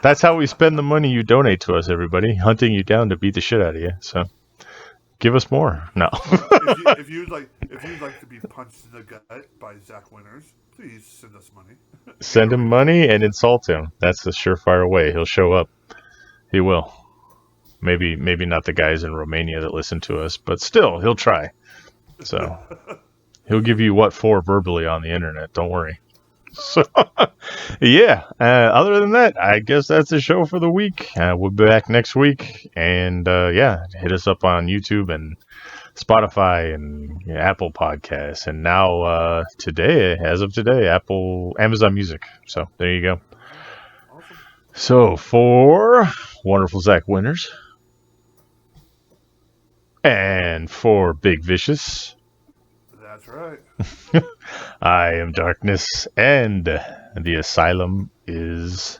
A: That's how we spend the money you donate to us, everybody. Hunting you down to beat the shit out of you. So, give us more. No.
B: if you'd like to be punched in the gut by Zack Winters, please send us money.
A: Send him money and insult him. That's the surefire way. He'll show up. He will. Maybe not the guys in Romania that listen to us, but still, he'll try. So he'll give you what for verbally on the internet. Don't worry. So yeah. Other than that, I guess that's the show for the week. We'll be back next week, and hit us up on YouTube and Spotify and Apple Podcasts, and now as of today, Amazon Music. So there you go.
B: Awesome.
A: So for Wonderful Zack Winters. And for Big Vicious.
B: That's right.
A: I am Darkness, and the asylum is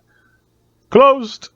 A: closed.